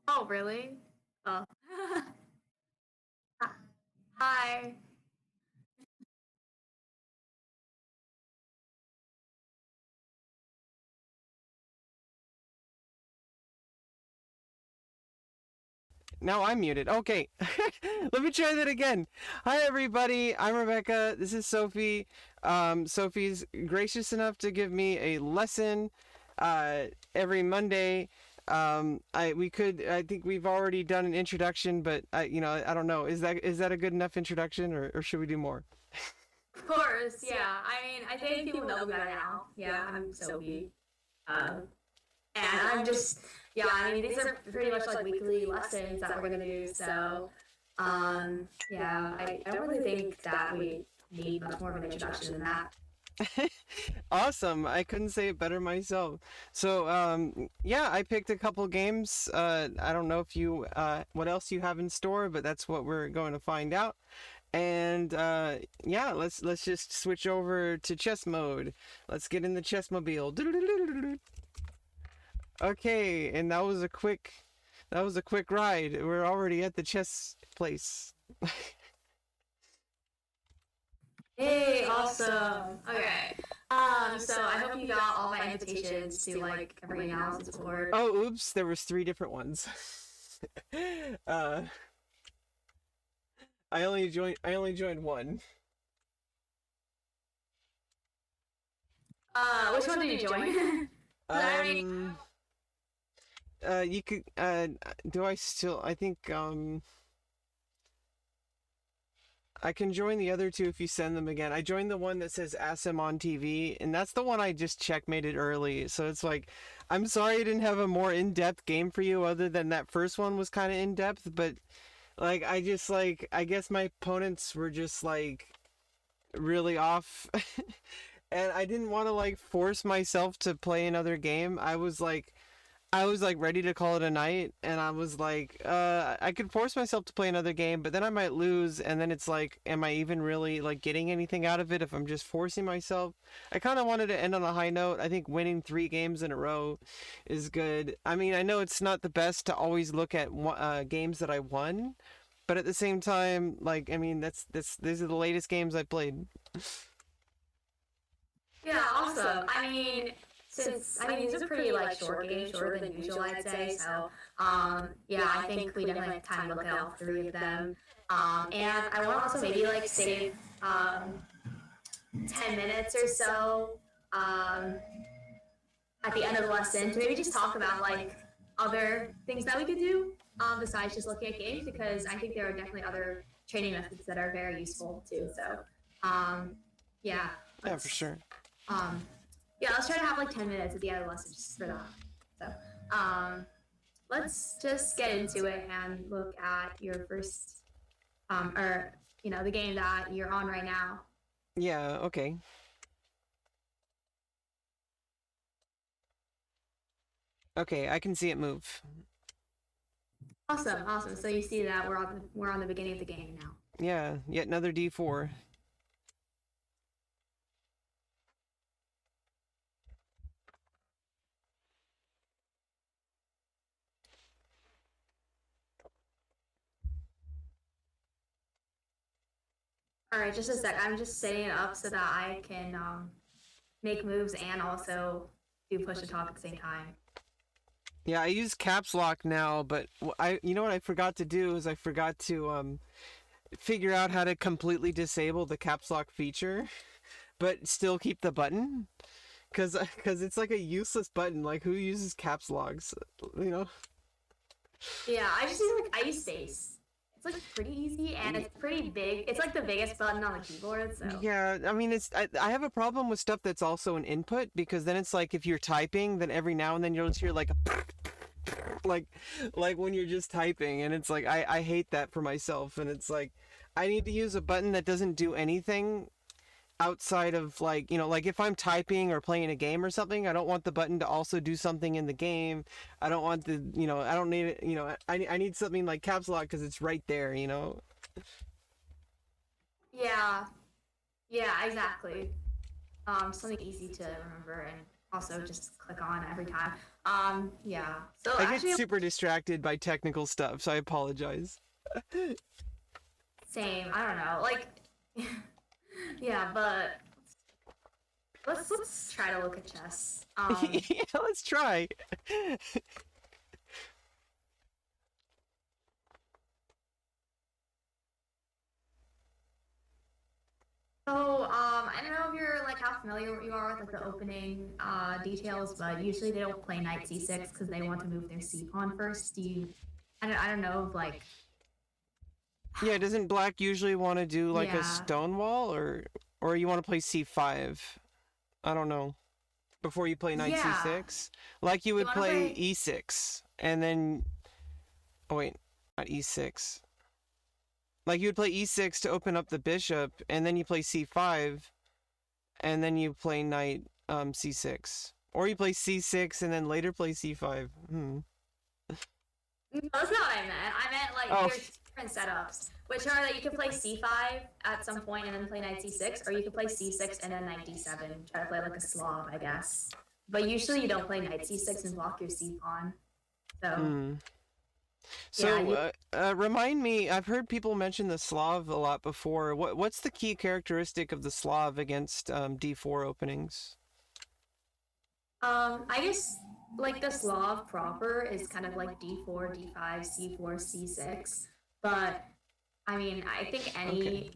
Oh, really? Oh. Hi. Now I'm muted. Okay. Let me try that again. Hi, everybody. I'm Rebecca. This is Sophie. Sophie's gracious enough to give me a lesson every Monday. I think we've already done an introduction, but I don't know. Is that a good enough introduction, or should we do more? Of course, yeah. I mean, I think people know me better now. Yeah, I'm Sophie. Um, and I'm just, yeah, I mean, these are pretty much like weekly lessons that we're going to do. So, yeah, I don't really think that we need much more of an introduction than that. Awesome. I couldn't say it better myself. So, yeah, I picked a couple games. I don't know if you, what else you have in store, but that's what we're going to find out. And yeah, let's just switch over to chess mode. Let's get in the chess mobile. Okay, and that was a quick ride. We're already at the chess place. Hey, awesome. Okay. So I hope you got all my invitations to like every analysis board. Oh, oops, there was three different ones. uh, I only joined one. Which one did you join? 'Cause I already. Um, you could do I still? I think I can join the other two if you send them again. I joined the one that says ASM on TV, and that's the one I just checkmated early. So it's like, I'm sorry I didn't have a more in-depth game for you other than that first one was kind of in-depth, but like I guess my opponents were just like really off. And I didn't want to like force myself to play another game. I was like ready to call it a night, and I was like, I could force myself to play another game, but then I might lose, and then it's like, am I even really like getting anything out of it if I'm just forcing myself? I kind of wanted to end on a high note. I think winning 3 games in a row is good. I mean, I know it's not the best to always look at games that I won, but at the same time, like, I mean, that's these are the latest games I played. Yeah, awesome. These are pretty like short games, shorter than usual, I'd say. So, yeah, I think we definitely have time to look at all three of them. And I want to also maybe like save 10 minutes or so um, at the end of the lesson to maybe just talk about like other things that we could do besides just looking at games because I think there are definitely other training methods that are very useful too. So, um, yeah, Yeah, for let's sure. um, yeah, let's try to have like 10 minutes at the end of the lesson just for that. So, let's just get into it and look at your first, or the game that you're on right now. Yeah, okay. Okay, I can see it move. Awesome, awesome. So you see that we're on the beginning of the game now. Yeah, yet another D4. All right, just a sec. I'm just setting it up so that I can make moves and also do push to talk at the same time. Yeah, I use caps lock now, but you know what I forgot to do is I forgot to figure out how to completely disable the caps lock feature, but still keep the button, cause it's like a useless button. Like who uses caps locks, you know? Yeah, I use space. It's like pretty easy and it's pretty big. It's like the biggest button on the keyboard, so. Yeah, I mean I have a problem with stuff that's also an input because then it's like if you're typing, then every now and then you'll just hear like a like like when you're just typing, and it's like I hate that for myself, and it's like I need to use a button that doesn't do anything outside of like like if I'm typing or playing a game or something. I don't want the button to also do something in the game. I don't want the I don't need it. I need something like caps lock because it's right there. Yeah, yeah, exactly. Something easy to remember and also just click on every time. Yeah. So I get actually, super distracted by technical stuff, so I apologize. same. I don't know. Like, yeah, but let's try to look at chess. Yeah, let's try. So, I don't know if you're like how familiar you are with like the opening details, but usually they don't play knight c6 because they want to move their c pawn first. Do you? I don't know if like Yeah, doesn't black usually want to do like a yeah stone wall, or you want to play c5? I don't know. Before you play knight yeah. c6, like you You would want to play play e6, and then oh wait, not e6. Like you would play e6 to open up the bishop, and then you play c5, and then you play knight c6, or you play c6 and then later play c5. no, that's not what I meant. I meant like Oh, there's different setups, which are that you can play c5 at some point and then play knight c6, or you can play c6 and then knight d7. Try to play like a Slav, I guess. But usually you don't play knight c6 and block your c pawn. So yeah, So remind me. I've heard people mention the Slav a lot before. What's the key characteristic of the Slav against d4 openings? I guess like the Slav proper is kind of like d4, d5, c4, c6. But I mean, I think Okay. any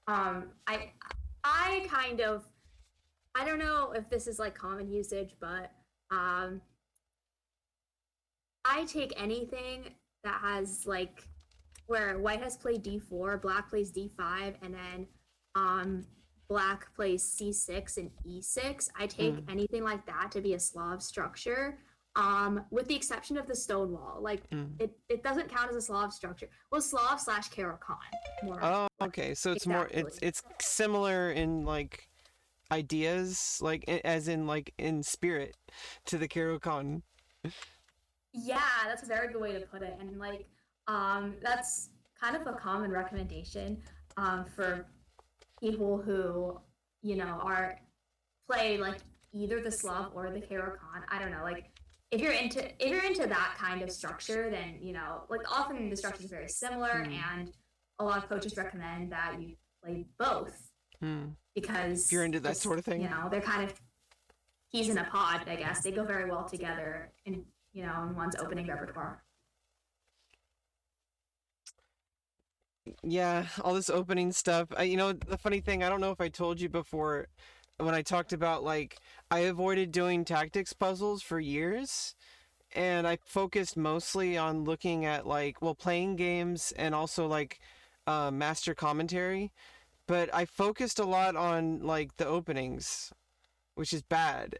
um I I kind of I don't know if this is like common usage, but um I take anything that has like where white has played d4, black plays d5, and then um black plays c6 and e6. I take Mm, anything like that to be a Slav structure, with the exception of the stone wall. Like mm. it doesn't count as a Slav structure. Well, Slav slash Karakan, more Oh, like okay. So it's more. exactly. It's similar in like ideas, like as in like in spirit, to the Kairokan. Yeah, that's a very good way to put it. And like that's kind of a common recommendation for people who, are play like either the Slav or the Karakan. I don't know, like if you're into that kind of structure, then like often the structure is very similar, Hmm. and a lot of coaches recommend that you play both Hmm. If you're because into that just sort of thing. they're kind of keys in a pod. I guess they go very well together in one's opening repertoire. Yeah, all this opening stuff. The funny thing, I don't know if I told you before when I talked about like I avoided doing tactics puzzles for years, and I focused mostly on looking at like, well, playing games and also like master commentary, but I focused a lot on like the openings, which is bad.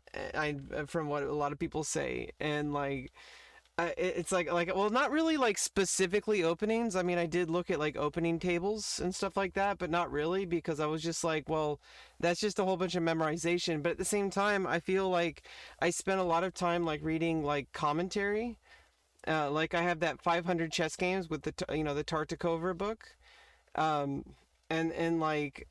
From what a lot of people say, and like it's like well, not really like specifically openings. I mean, I did look at like opening tables and stuff like that, but not really because I was just like, well, that's just a whole bunch of memorization. But at the same time, I feel like I spent a lot of time like reading like commentary. Like I have that 500 chess games with the Tartakover book. Um, and like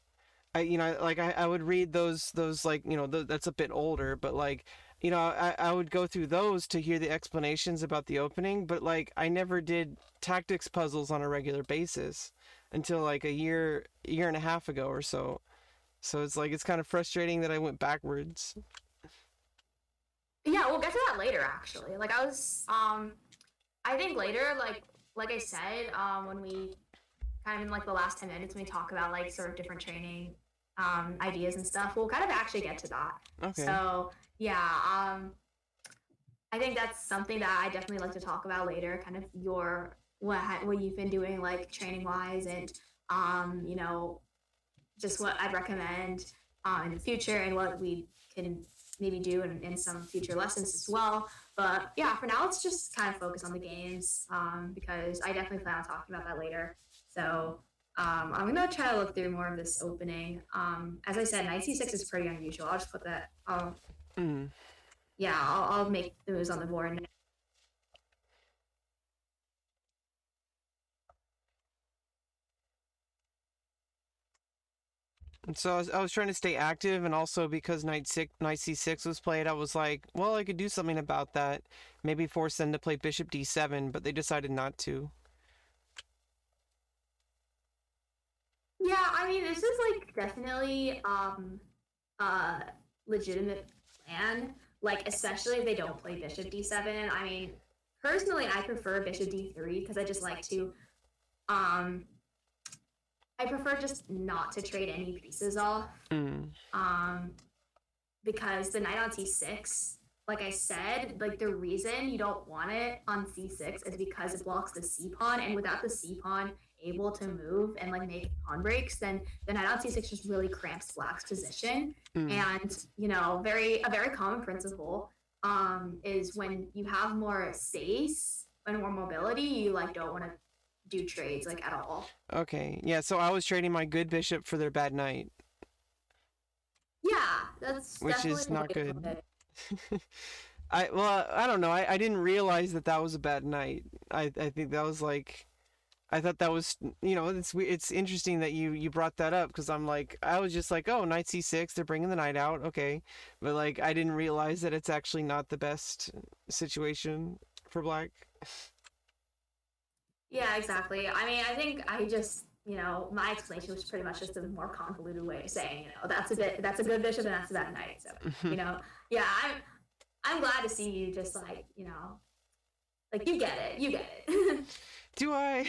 I would read those like that's a bit older, but like I would go through those to hear the explanations about the opening, but like I never did tactics puzzles on a regular basis until like a year and a half ago or so. So it's like it's kind of frustrating that I went backwards. Yeah, we'll get to that later actually. Like I think later, like I said, when we kind of in like the last 10 minutes when we talk about like sort of different training ideas and stuff, we'll kind of actually get to that. Okay. So yeah, I think that's something that I definitely like to talk about later. Kind of your what you've been doing like training wise, and just what I'd recommend in the future, and what we can maybe do in some future lessons as well. But yeah, for now, let's just kind of focus on the games because I definitely plan on talking about that later. So I'm gonna try to look through more of this opening. As I said, knight c6 is pretty unusual. I'll just put that. Mm. Yeah, I'll make the moves on the board. And so I was trying to stay active, and also because knight c6 was played, I was like, well, I could do something about that. Maybe force them to play bishop d7, but they decided not to. Yeah, I mean, this is like definitely a legitimate plan. Like, especially if they don't play bishop d7. I mean, personally, I prefer bishop d3 because I just like to um I prefer just not to trade any pieces off. Mm. Um, because the knight on c6, like I said, like the reason you don't want it on c6 is because it blocks the c pawn, and without the c pawn able to move and like make pawn breaks, then the knight on c6 just really cramps black's position. Mm. And a very common principle is when you have more space and more mobility, you like don't want to do trades like at all. Okay, yeah, so I was trading my good bishop for their bad knight, Yeah, that's which definitely is a way not to put good. it. I don't know. I didn't realize that that was a bad knight. I think that was like, I thought that was, it's interesting that you brought that up, because I'm like, I was just like, oh, knight c6, they're bringing the knight out, okay, but like I didn't realize that it's actually not the best situation for black. Yeah, exactly. I mean, I think I just, my explanation was pretty much just a more convoluted way of saying, that's a good bishop and that's a bad knight. So, yeah, I'm glad to see you just like, like you get it. Do I?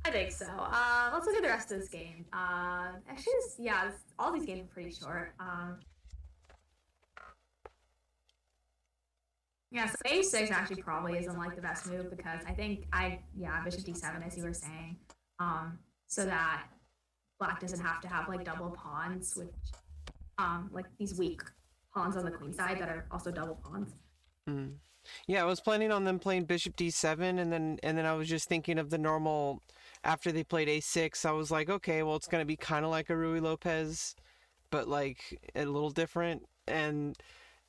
I think so. Let's look at the rest of this game. Actually, all these games are pretty short. Yeah, so a6 actually probably isn't like the best move because I think bishop d7 as you were saying, so that black doesn't have to have like double pawns, which like these weak pawns on the queen side that are also double pawns. Mm. Yeah, I was planning on them playing bishop d7, and then I was just thinking of the normal. After they played a6, I was like, okay, well, it's gonna be kind of like a Rui Lopez, but like a little different, and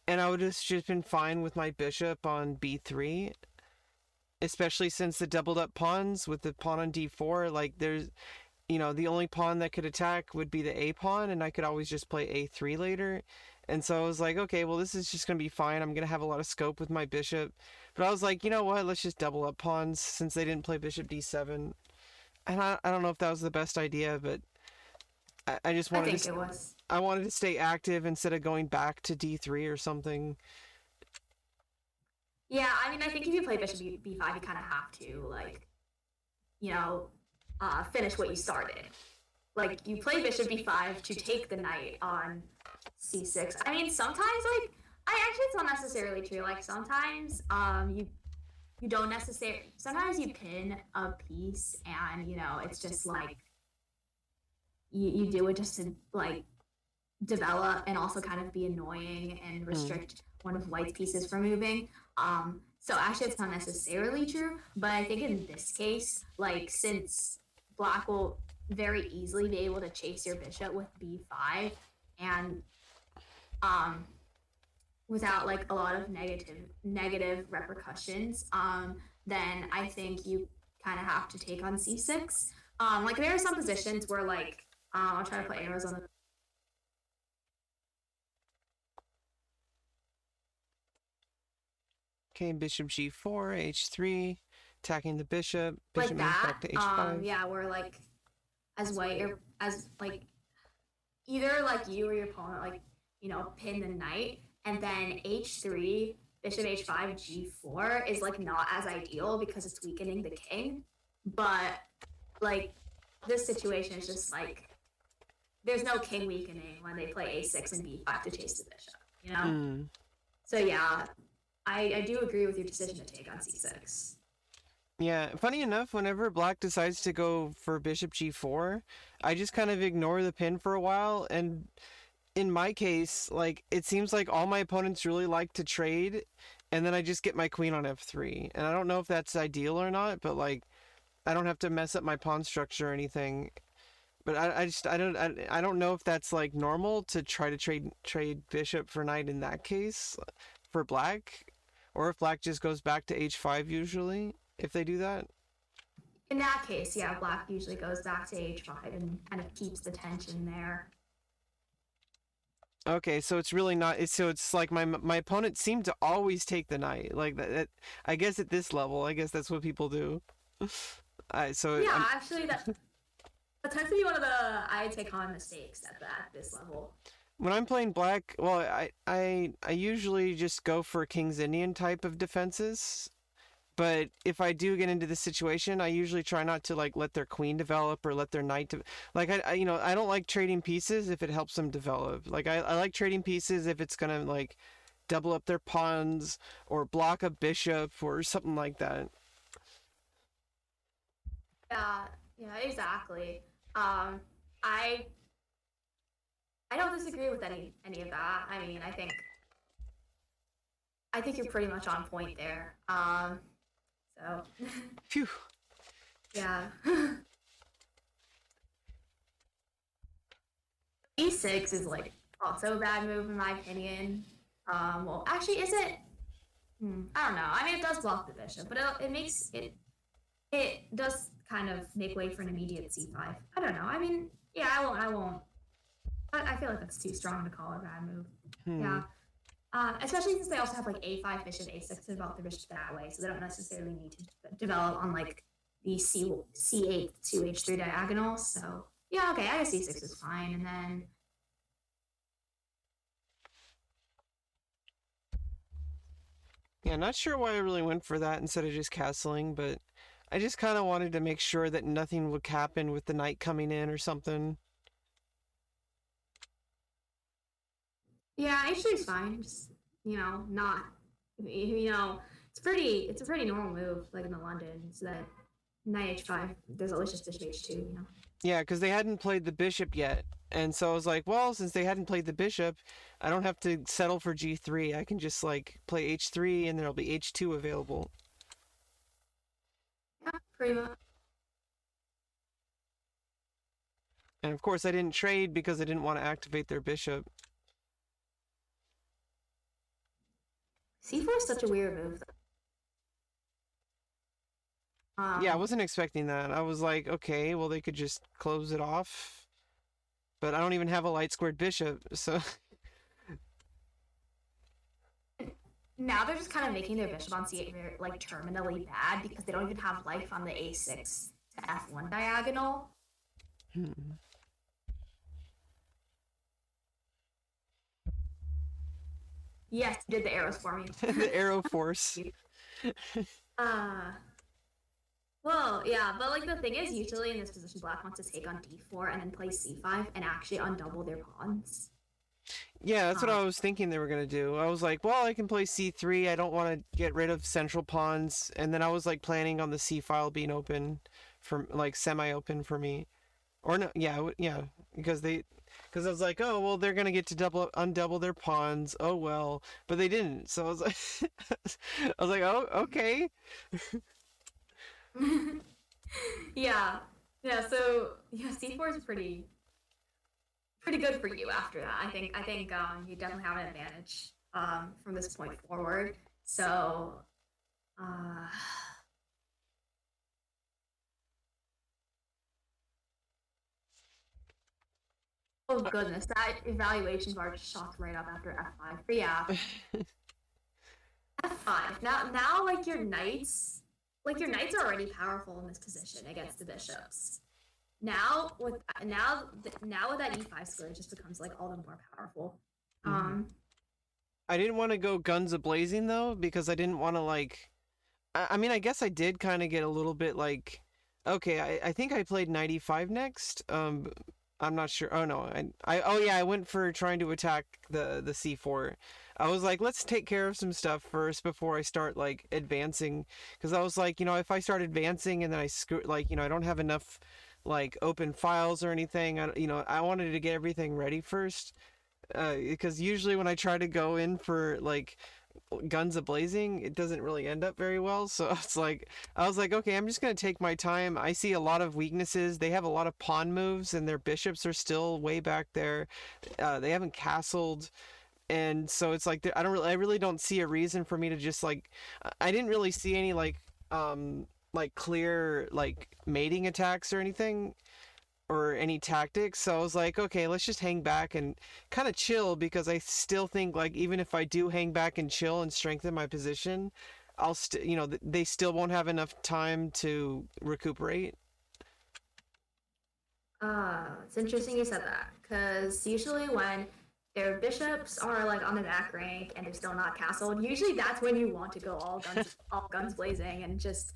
I would have just been fine with my bishop on b3, especially since the doubled up pawns with the pawn on d4, like there's, the only pawn that could attack would be the a pawn, and I could always just play a3 later. And so I was like, okay, well, this is just going to be fine. I'm going to have a lot of scope with my bishop. But I was like, you know what? Let's just double up pawns since they didn't play bishop d7. And I don't know if that was the best idea, but I just I wanted think it was. I wanted to stay active instead of going back to d3 or something. Yeah, I mean, I think if you play bishop b5, you kind of have to like, you know, finish what you started. Like you play bishop b5 to take the knight on c6. I mean, sometimes like I actually it's not necessarily true. Like sometimes you don't necessarily sometimes you pin a piece and it's just like you do it just to like develop and also kind of be annoying and restrict one of white's pieces from moving. So actually it's not necessarily true, but I think in this case, like since black will very easily be able to chase your bishop with b5 and um without like a lot of negative repercussions, then I think you kind of have to take on c6. Like there are some positions where like I'll try to put arrows on the. Okay, bishop g4, h3, attacking the bishop. Like Bishop moves that. back to h5. Yeah, where like as white or as like either like you or your opponent like pin the knight and then h3 bishop h5 g4 is like not as ideal because it's weakening the king, but like this situation is just like there's no king weakening when they play a6 and b5 to chase the bishop. So yeah, I do agree with your decision to take on c6. Yeah, funny enough, whenever black decides to go for bishop g4, I just kind of ignore the pin for a while, and in my case, like, it seems like all my opponents really like to trade, and then I just get my queen on f3. And I don't know if that's ideal or not, but like, I don't have to mess up my pawn structure or anything. But I don't know if that's like normal to try to trade bishop for knight in that case for black, or if black just goes back to h5 usually if they do that. In that case, yeah, black usually goes back to h5 and kind of keeps the tension there. Okay, so it's really not. So it's like my opponent seemed to always take the knight. Like that. I guess at this level, I guess that's what people do. I so Yeah, I'm actually, that tends to be one of the I take on mistakes at this level. when I'm playing black. Well, I usually just go for King's Indian type of defenses. But if I do get into this situation, I usually try not to like let their queen develop or let their knight like I don't like trading pieces if it helps them develop. Like I like trading pieces if it's gonna like double up their pawns or block a bishop or something like that. Yeah, yeah, exactly. Um, I I don't disagree with any of that. I mean, I think you're pretty much on point there. So Phew. yeah. E6 is like also a bad move in my opinion. Well, actually, is it? I don't know. I mean, it does block the bishop, but it makes it does kind of make way for an immediate c5. I don't know. I mean, yeah, I won't. I feel like that's too strong to call a bad move. Hmm. Yeah. Especially since they also have like a5 bishop a6 to develop the bishop that way, so they don't necessarily need to develop on like the c8 to h3 diagonal. So yeah, okay, I guess c6 is fine, and then Yeah, not sure why I really went for that instead of just castling, but I just kind of wanted to make sure that nothing would happen with the knight coming in or something. yeah, h3 is fine. Just not it's a pretty normal move like in the London. So that knight h5, there's always just bishop h2. Yeah, because they hadn't played the bishop yet. And so I was like, well, since they hadn't played the bishop, I don't have to settle for g3. I can just like play h3 and there'll be h2 available. Yeah, pretty much. And of course, I didn't trade because I didn't want to activate their bishop. c4 is such a weird move. Yeah, I wasn't expecting that. I was like, okay, well, they could just close it off. But I don't even have a light squared bishop, so. Now they're just kind of making their bishop on c8 very, like terminally bad because they don't even have life on the a6 to f1 diagonal. Hmm. Yes, you did the arrows for me. The arrow force. uh, well, yeah, but like the thing is, usually in this position, black wants to take on d4 and then play c5 and actually undouble their pawns. Yeah, that's what I was thinking they were gonna do. I was like, well, I can play c3. I don't want to get rid of central pawns, and then I was like planning on the c file being open, for like semi-open for me, or no, yeah, yeah, because I was like, oh well, they're gonna get to undouble their pawns. Oh well, but they didn't. So I was like, I was like, oh okay. Yeah, yeah. So yeah, c4 is pretty good for you after that. I think you definitely have an advantage from this point forward. So uh, oh goodness, that evaluation bar just shot right up after f5. But yeah, f5. Now like your knights are already powerful in this position against the bishops. Now with that e5 square, it just becomes like all the more powerful. I didn't want to go guns a blazing though because I didn't want to like. I mean, I guess I did kind of get a little bit like. Okay, I think I played 95 next. I'm not sure. Oh no, oh yeah, I went for trying to attack the c4. I was like, let's take care of some stuff first before I start like advancing, because I was like, if I start advancing and then I screw like I don't have enough like open files or anything. I wanted to get everything ready first, because usually when I try to go in for like guns a blazing, it doesn't really end up very well. So I was like, okay, I'm just gonna take my time. I see a lot of weaknesses. They have a lot of pawn moves, and their bishops are still way back there. They haven't castled, and so it's like I really don't see a reason for me to just like. I didn't really see any like like clear like mating attacks or anything or any tactics. So I was like, okay, let's just hang back and kind of chill because I still think like even if I do hang back and chill and strengthen my position, I'll still, they still won't have enough time to recuperate. It's interesting you said that because usually when their bishops are like on the back rank and they're still not castled, usually that's when you want to go all guns blazing, and just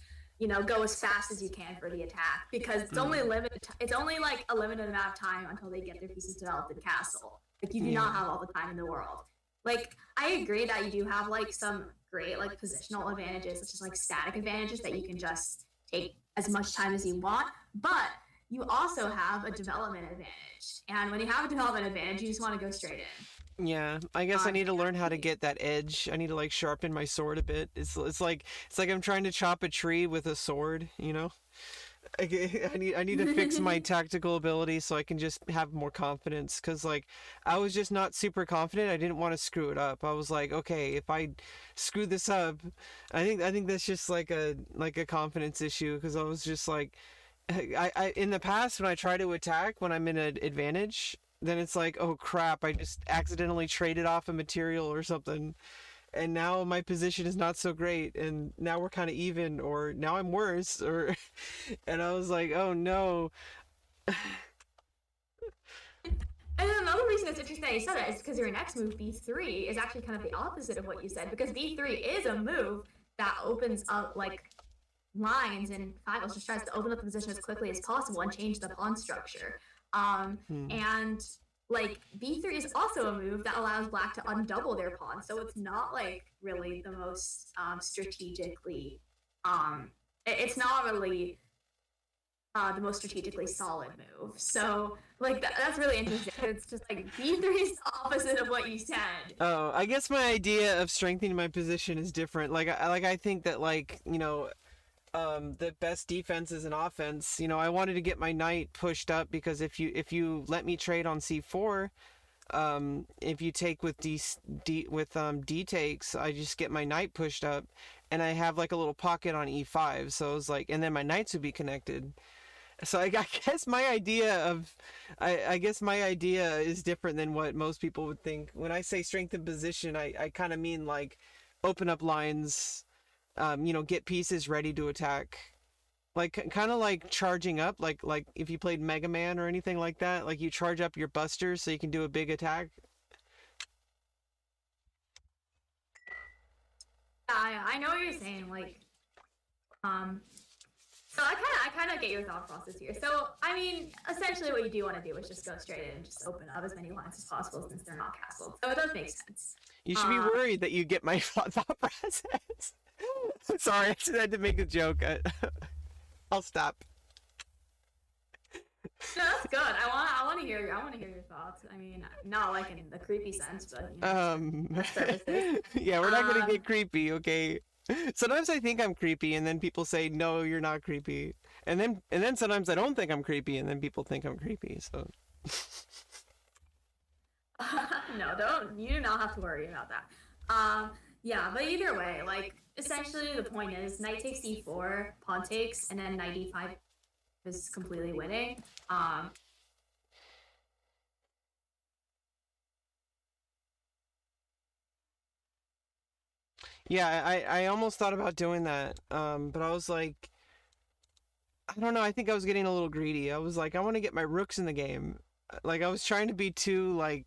go as fast as you can for the attack because it's only Mm. limited. It's only like a limited amount of time until they get their pieces developed in castle. Like you do Yeah. not have all the time in the world. Like I agree that you do have like some great like positional advantages, such as like static advantages that you can just take as much time as you want, but you also have a development advantage. And when you have a development advantage, you just want to go straight Yeah, I in. guess I need to learn how to get that edge. I need to like sharpen my sword a bit. It's like I'm trying to chop a tree with a sword, you know? I need to fix my tactical ability so I can just have more confidence cuz like I was just not super confident. I didn't want to screw it up. I was like, okay, if I screw this up, I think that's just like a confidence issue cuz I was just like I in the past when I try to attack when I'm in an advantage, then it's like, oh crap, I just accidentally traded off a material or something, and now my position is not so great, and now we're kind of even, or now I'm worse, or and I was like, oh no. And then another reason it's interesting that you said that is because your next move, B3, is actually kind of the opposite of what you said, because B3 is a move that opens up like lines, and Finals just tries to open up the position as quickly as possible and change the pawn structure. Hmm. And like B3 is also a move that allows Black to undouble their pawn, so it's not like really the most strategically. It's not really the most strategically solid move. So like that's really interesting. It's just like B3 is the opposite of what you said. Oh, I guess my idea of strengthening my position is different. I think that the best defense is an offense. I wanted to get my knight pushed up because if you let me trade on c4, if you take with d takes, I just get my knight pushed up, and I have like a little pocket on e5. So it was like, and then my knights would be connected. So I guess my idea of, I guess my idea is different than what most people would think. When I say strengthen position, I kind of mean like open up lines, get pieces ready to attack. Like kind of like charging up, like if you played Mega Man or anything like that, like you charge up your busters so you can do a big attack. Yeah, I know what you're saying. Like, um, so I kind of get your thought process here. So I mean, essentially, what you do want to do is just go straight in and just open up as many lines as possible since they're not castled. So it does make sense. You should be Um, worried that you get my thought process. Sorry, I just had to make a joke. I'll stop. no, that's good. I want to hear your thoughts. I mean, not like in the creepy sense, but Um, for services. yeah, we're not gonna Um, get creepy, okay? Sometimes I think I'm creepy, and then people say, "No, you're not creepy." And then sometimes I don't think I'm creepy, and then people think I'm creepy. So, no, don't. You do not have to worry about that. Yeah, but either way, like essentially the point is knight takes e4, pawn takes, and then knight e5 is completely winning. yeah, I almost thought about doing that, but I was like, I don't know. I think I was getting a little greedy. I was like, I want to get my rooks in the game. Like I was trying to be too like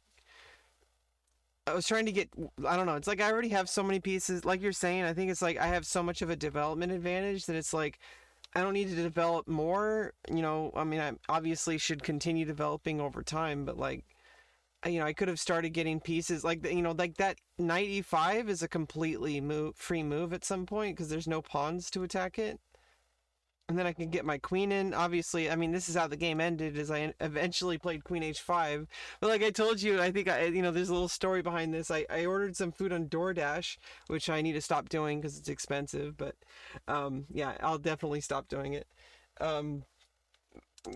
I was trying to get, I don't know, it's like I already have so many pieces. Like you're saying, I think it's like I have so much of a development advantage that it's like I don't need to develop more. I mean, I obviously should continue developing over time, but like, I could have started getting pieces like, like that knight e5 is a completely free move at some point because there's no pawns to attack it. And then I can get my queen in. Obviously, I mean, this is how the game ended, as I eventually played queen h5. But like I told you, I think there's a little story behind this. I ordered some food on DoorDash, which I need to stop doing because it's expensive. But yeah, I'll definitely stop doing it. Um,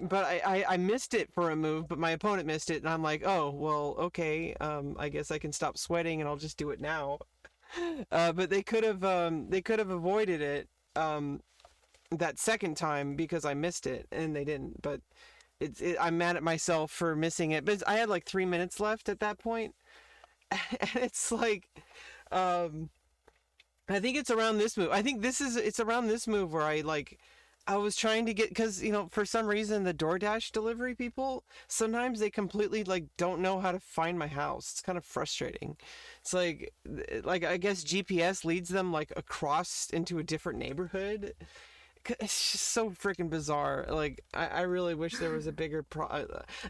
but I missed it for a move, but my opponent missed it, and I'm like, oh well, okay. I guess I can stop sweating, and I'll just do it now. But they could have avoided it. that second time because I missed it and they didn't. But I'm mad at myself for missing it. But I had like 3 minutes left at that point, and it's like, um, I think it's around this move. I think it's around this move where I was trying to get, because for some reason the DoorDash delivery people sometimes they completely like don't know how to find my house. It's kind of frustrating. It's like I guess GPS leads them like across into a different neighborhood. It's just so freaking bizarre. Like I really wish there was a bigger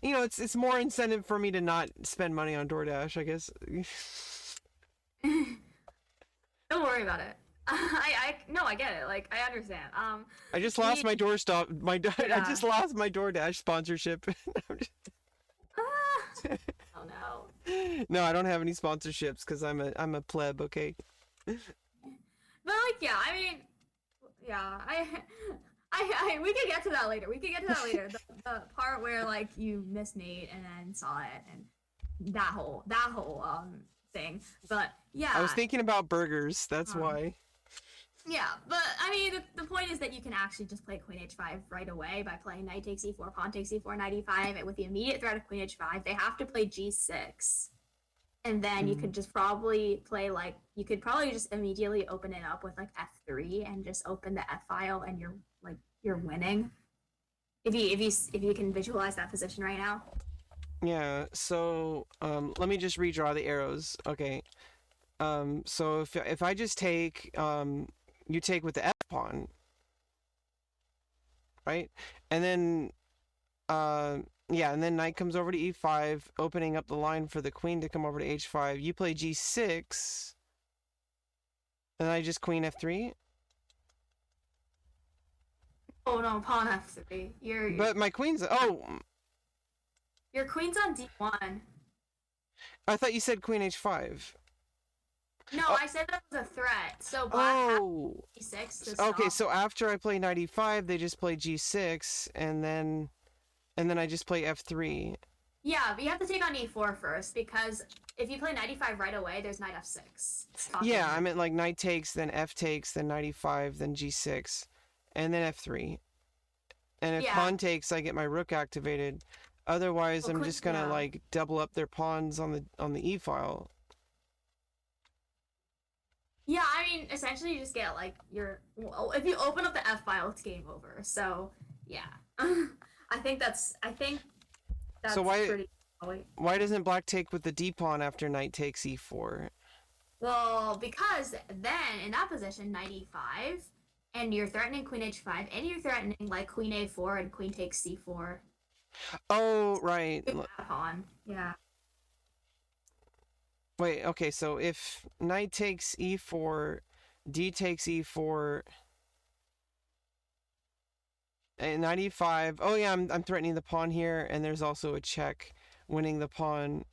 it's more incentive for me to not spend money on DoorDash, I guess. Don't worry about it. I get it. Like, I understand. I just lost my I just lost my DoorDash sponsorship. Oh no. No, I don't have any sponsorships because I'm a pleb. Okay. But like, yeah, I mean, yeah, we could get to that later. The part where like you missed Nate and then saw it and that whole thing. But yeah, I was thinking about burgers. That's why. Yeah, but I mean, the point is that you can actually just play Queen H5 right away by playing Knight takes E4, Pawn takes E4, Knight E5, and with the immediate threat of Queen H5, they have to play G6. And then you could just probably play you could probably just immediately open it up with like F3 and just open the F file, and you're winning. If you can visualize that position right now. Yeah. So let me just redraw the arrows. Okay. So if I just take you take with the F pawn, right? And then yeah, and then knight comes over to E5, opening up the line for the queen to come over to H5. You play G6, and I just queen F3. Oh no, pawn F3. But my queen's your queen's on D1. I thought you said queen H5. No, I said that was a threat. So black has G6 to stop. Okay, so after I play knight E5, they just play G6, and then I just play F3. Yeah, but you have to take on E4 first, because if you play knight E5 right away, there's knight F6. Yeah, I meant like knight takes, then F takes, then knight E5, then G6, and then F3. And if pawn takes, I get my rook activated. Otherwise, I'm just gonna like double up their pawns on the E file. Yeah, I mean, essentially you just get like if you open up the F file, it's game over. So yeah, I think that's so why pretty. Why doesn't black take with the D pawn after knight takes E4? Well, because then in that position, knight E5, and you're threatening queen H5, and you're threatening like queen A4 and queen takes C4. Oh, right. Pawn. Yeah. Wait, okay, so if knight takes E4, D takes E4, and knight E5. Oh yeah, I'm threatening the pawn here, and there's also a check winning the pawn.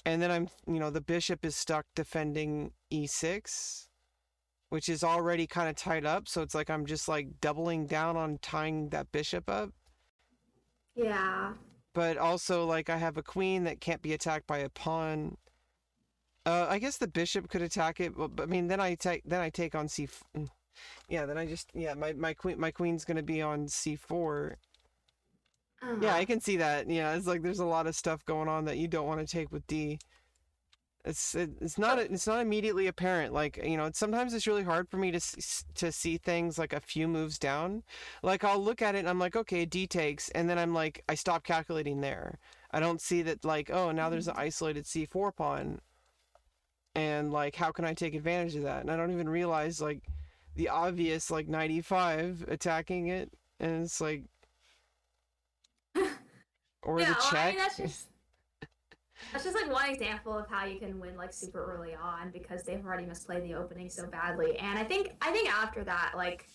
And then the bishop is stuck defending E6, which is already kind of tied up, so it's like I'm just like doubling down on tying that bishop up. Yeah. But also, like, I have a queen that can't be attacked by a pawn. I guess the bishop could attack it, but I mean, then I take on C. Yeah, then my queen's gonna be on C4. Yeah, I can see that. Yeah, it's like there's a lot of stuff going on that you don't want to take with D. It's not immediately apparent. Like, sometimes it's really hard for me to see things like a few moves down. Like, I'll look at it and I'm like, okay, D takes, and then I'm like, I stop calculating there. I don't see that, like, oh, now there's an isolated C4 pawn, and like, how can I take advantage of that? And I don't even realize like the obvious, like, knight E5 attacking it, and it's like, or the check. I mean, that's just like one example of how you can win like super early on because they've already misplayed the opening so badly. And I think after that, like,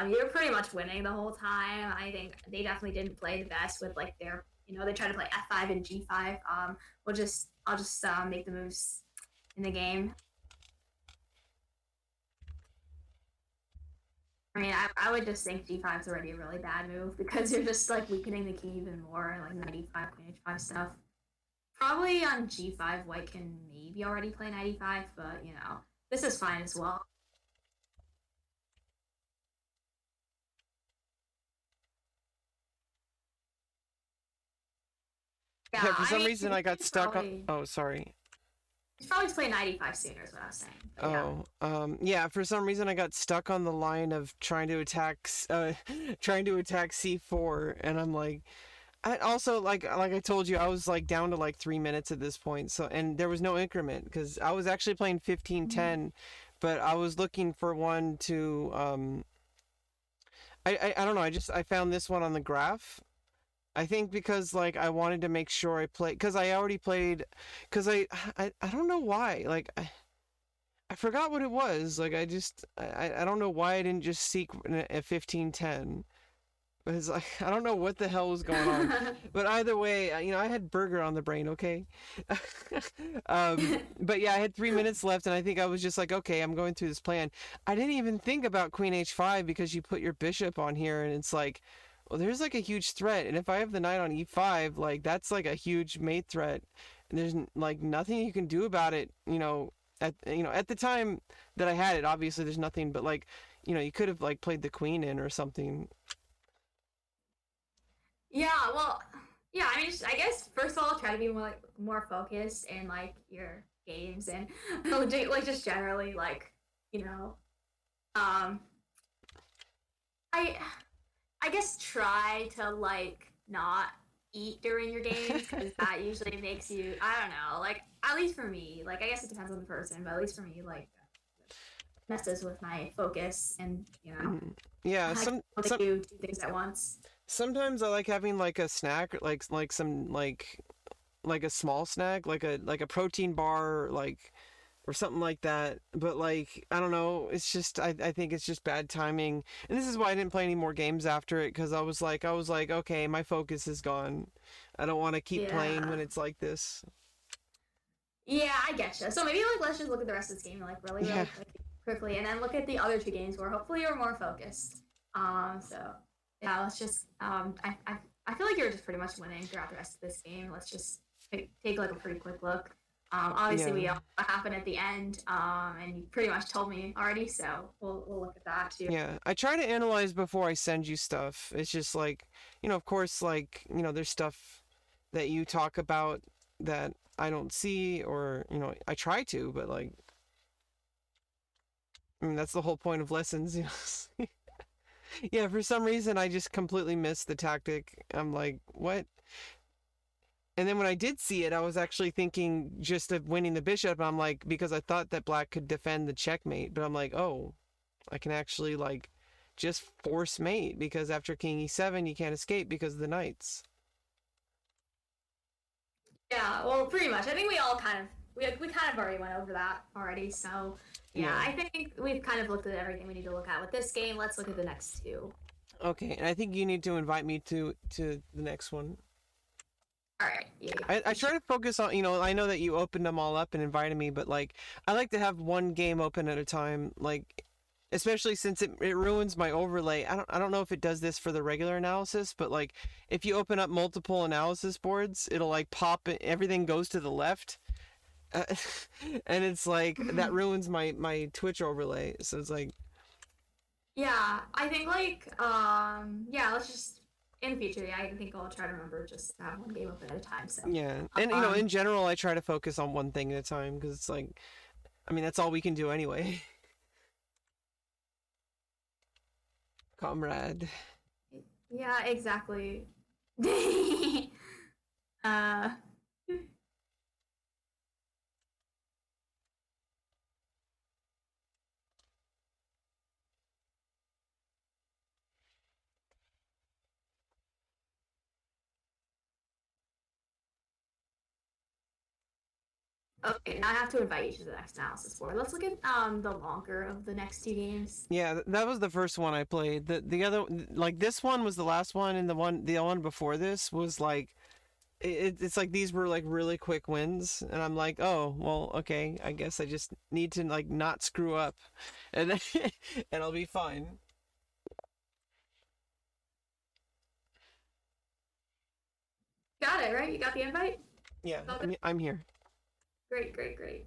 you're pretty much winning the whole time. I think they definitely didn't play the best with like their, they tried to play F5 and G5. I'll just make the moves in the game. I mean, I would just think G5 is already a really bad move because you're just like weakening the king even more, like knight E5, queen H5 stuff. Probably on G5, white can maybe already play knight E5, but this is fine as well. Yeah, Yeah, for I some mean, reason I got stuck on. Oh, sorry. he's probably just playing 95 sooner is what I was saying. But yeah. Oh, yeah. For some reason I got stuck on the line of trying to attack, trying to attack C4, and I'm like, I also like I told you, I was like down to like 3 minutes at this point. So and there was no increment because I was actually playing 15-10, but I was looking for one to I don't know. I found this one on the graph. I think because like I wanted to make sure I played because I already played because I don't know why I forgot what it was like I don't know why I didn't just seek a 15-10. It's like I don't know what the hell was going on, but either way, I had burger on the brain. Okay, but yeah, I had 3 minutes left, and I think I was just like, okay, I'm going through this plan. I didn't even think about Queen H5 because you put your bishop on here, and it's like, well, there's like a huge threat, and if I have the knight on E5, like that's like a huge mate threat, and there's like nothing you can do about it. At the time that I had it, obviously there's nothing, but like, you could have like played the queen in or something. Yeah, well, yeah. I mean, I guess first of all, try to be more focused in like your games and like just generally like you know, um, I I guess try to like not eat during your games because that usually makes you I don't know like at least for me like I guess it depends on the person but at least for me like messes with my focus and Yeah, I can only do two things at once. sometimes I like having like a snack, like some like a small snack, like a protein bar, like or something like that. But like I don't know, it's just I think it's just bad timing, and this is why I didn't play any more games after it because I was like okay, my focus is gone. I don't want to keep playing Yeah. when it's like this. Yeah, I get you. So maybe like let's just look at the rest of this game like really Yeah, really quickly, and then look at the other two games where hopefully you're more focused. So yeah, let's just I feel like you're just pretty much winning throughout the rest of this game. Let's just take like a pretty quick look. Obviously yeah. we all what happened at the end. And you pretty much told me already, so we'll look at that too. Yeah, I try to analyze before I send you stuff. It's just like, of course, like, there's stuff that you talk about that I don't see, or, I try to, but like, I mean, that's the whole point of lessons, Yeah, for some reason, I just completely missed the tactic. I'm like, what? And then when I did see it, I was actually thinking just of winning the bishop. I'm like, because I thought that black could defend the checkmate, but I'm like, oh, I can actually like just force mate because after king e7 you can't escape because of the knights. Yeah, well, pretty much. I think we all kind of we kind of already went over that already. So yeah, Yeah. I think we've kind of looked at everything we need to look at with this game. Let's look at the next two. Okay, and I think you need to invite me to the next one. All right. Yeah. I try to focus on, I know that you opened them all up and invited me, but like I like to have one game open at a time, like especially since it ruins my overlay. I don't know if it does this for the regular analysis, but like if you open up multiple analysis boards, it'll like pop everything goes to the left. Uh, and it's like that ruins my Twitch overlay. So it's like Yeah, I think like yeah, let's just in the future. Yeah, I think I'll try to remember just to have one game open at a time. So yeah. And um in general I try to focus on one thing at a time because it's like I mean that's all we can do anyway. Comrade. yeah, exactly. uh Okay, now I have to invite you to the next analysis board. Let's look at the longer of the next two games. Yeah, that was the first one I played. The other like this one was the last one, and the one before this was like it's like these were like really quick wins, and I'm like, oh well, okay, I guess I just need to like not screw up, and then and I'll be fine. Got it, right? You got the invite? Yeah, Okay. I'm here. Great, great, great.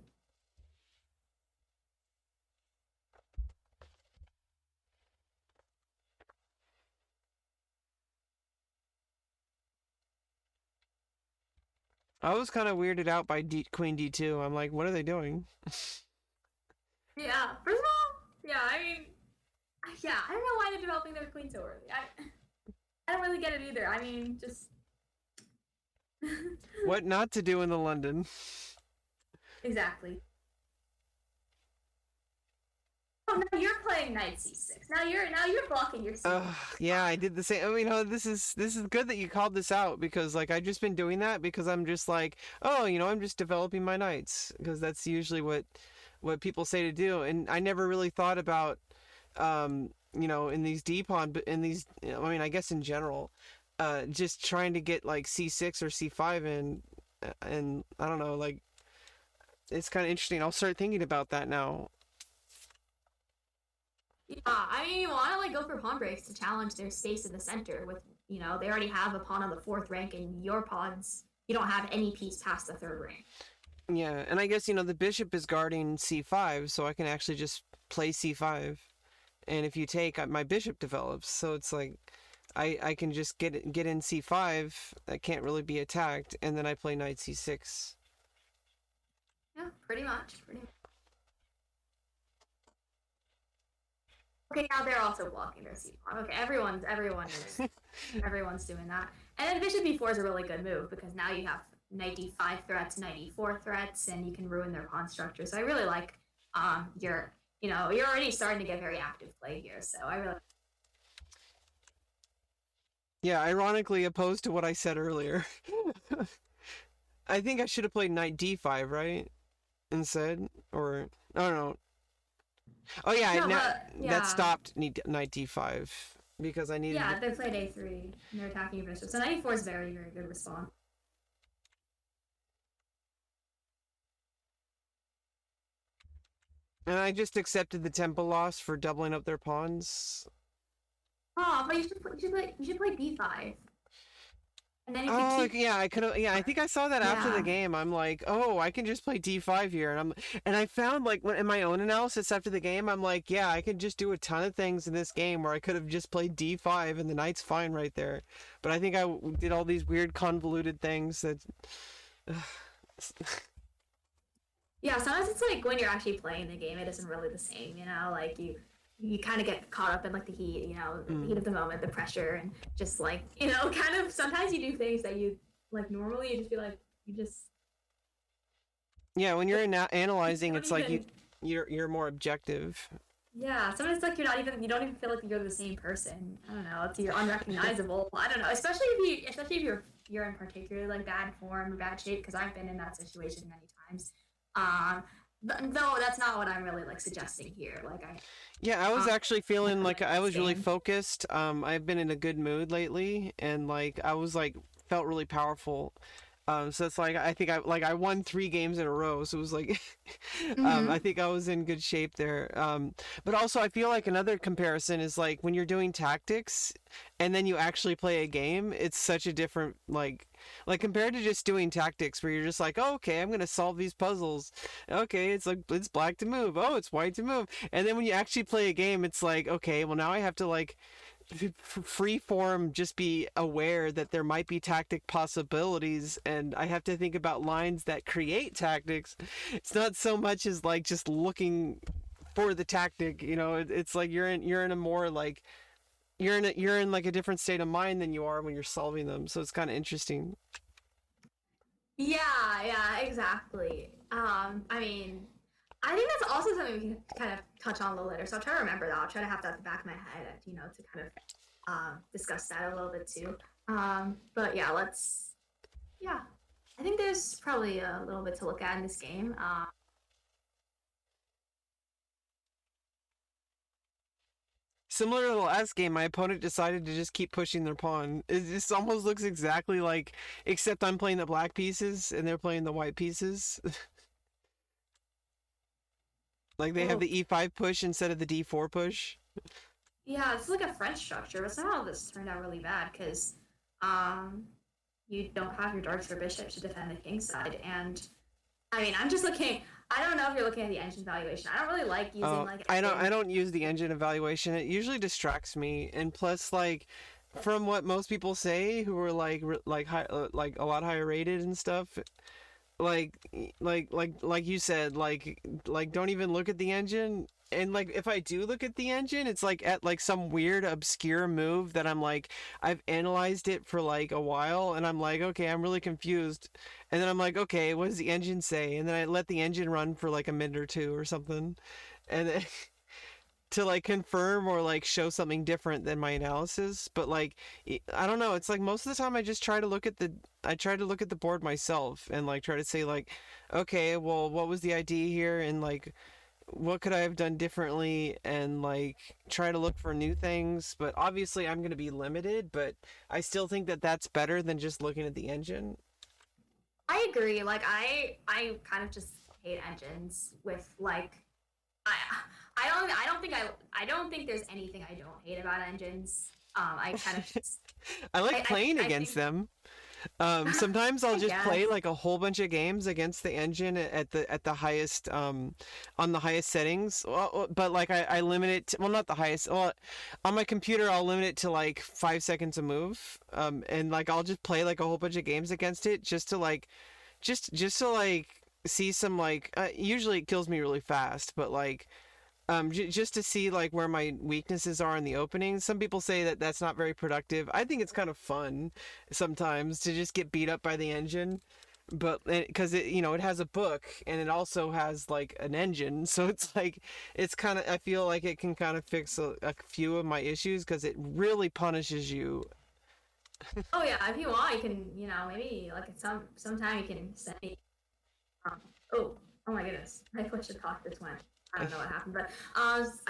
I was kind of weirded out by Queen D2. I'm like, what are they doing? Yeah. First of all, yeah. I mean, yeah. I don't know why they're developing their queen so early. I don't really get it either. I mean, just What not to do in the London? exactly. Oh, now you're playing knight c6. Now you're blocking your c. Yeah, I did the same. I mean, this is good that you called this out because like I've just been doing that because I'm just like, oh, I'm just developing my knights because that's usually what people say to do, and I never really thought about, in these D pawn, but in these, I mean, I guess in general, just trying to get like C6 or C5 in, and I don't know, like it's kind of interesting. I'll start thinking about that now. Yeah, I mean, you want to like go for pawn breaks to challenge their space in the center. With they already have a pawn on the fourth rank, and your pawns, you don't have any piece past the third rank. Yeah, and I guess the bishop is guarding C5, so I can actually just play C5, and if you take, my bishop develops. So it's like I can just get in C5 that can't really be attacked, and then I play knight C6. Yeah, pretty much. Okay, now they're also blocking their c pawn. Okay, everyone's doing that. And then bishop b4 is a really good move because now you have knight d5 threats, knight e4 threats, and you can ruin their pawn structure. So I really like you're already starting to get very active play here. So I really. Yeah, ironically opposed to what I said earlier. I think I should have played knight d5, right? Instead, or I don't know. Oh yeah, No, that stopped knight d5 because I needed. Yeah, they played a3 and they're attacking your bishop. So knight e4 is very, very good response. And I just accepted the tempo loss for doubling up their pawns. Oh, but you should play b5. And then yeah, I could have. Yeah, I think I saw that after the game. I'm like, oh, I can just play d5 here, and I found like in my own analysis after the game, I'm like, yeah, I could just do a ton of things in this game where I could have just played d5 and the knight's fine right there. But I think I did all these weird convoluted things that. Yeah, sometimes it's like when you're actually playing the game, it isn't really the same. Like you kind of get caught up in like the heat, the heat of the moment, the pressure, and just like kind of sometimes you do things that you like normally you just be like yeah, when you're analyzing, it's like you're more objective. Yeah, sometimes it's like you don't even feel like you're the same person. I don't know, you're unrecognizable. I don't know, especially if you're in particularly like bad form or bad shape, because I've been in that situation many times. Though that's not what I'm really like suggesting here. I was actually feeling like I was really focused. I've been in a good mood lately, and like I was like felt really powerful. So it's like I think I won 3 games in a row, so it was like I think I was in good shape there. But also I feel like another comparison is like when you're doing tactics and then you actually play a game, it's such a different like compared to just doing tactics where you're just like, oh, okay, I'm gonna solve these puzzles. Okay, it's like it's black to move. Oh, it's white to move. And then when you actually play a game, it's like, okay, well now I have to like free form, just be aware that there might be tactic possibilities, and I have to think about lines that create tactics. It's not so much as like just looking for the tactic, it's like you're in a more like you're in like a different state of mind than you are when you're solving them, so it's kind of interesting. Yeah, exactly. I mean, I think that's also something we can kind of touch on a little later. So I'll try to remember that. I'll try to have that at the back of my head, to kind of discuss that a little bit too. But yeah, I think there's probably a little bit to look at in this game. Similar to the last game, my opponent decided to just keep pushing their pawn. It just almost looks exactly like, except I'm playing the black pieces and they're playing the white pieces. Like they have the e5 push instead of the d4 push. Yeah, it's like a French structure, but somehow this turned out really bad because you don't have your darks or bishop to defend the king side. And I mean, I'm just looking. I don't know if you're looking at the engine evaluation. I don't really like using I don't use the engine evaluation. It usually distracts me, and plus like from what most people say who are like high, like a lot higher rated and stuff, like like you said, like don't even look at the engine. And like if I do look at the engine, it's like at like some weird obscure move that I'm like I've analyzed it for like a while and I'm like, okay, I'm really confused. And then I'm like, okay, what does the engine say? And then I let the engine run for like a minute or two or something. And then to like confirm or like show something different than my analysis. But like I don't know, it's like most of the time I just try to look at the board myself and like try to say like, okay, well, what was the idea here, and like what could I have done differently, and like try to look for new things. But obviously I'm going to be limited, but I still think that that's better than just looking at the engine. I agree. Like I kind of just hate engines with like I I don't think there's anything I don't hate about engines. I kind of just I like playing I against think them. Sometimes I'll I just guess. play like a whole bunch of games against the engine at the highest on the highest settings. But like I limit it to, well, not the highest. Well, on my computer I'll limit it to like 5 seconds a move. And like I'll just play like a whole bunch of games against it just to like just to like see some like usually it kills me really fast, but like just to see like where my weaknesses are in the opening. Some people say that that's not very productive. I think it's kind of fun sometimes to just get beat up by the engine, but because it, you know, it has a book and it also has like an engine, so it's like it's kind of, I feel like it can kind of fix a few of my issues because it really punishes you. Oh yeah, if you want, you can, maybe like at sometime you can send me. Um, oh, oh my goodness, I pushed the talk. This went. I don't know what happened, but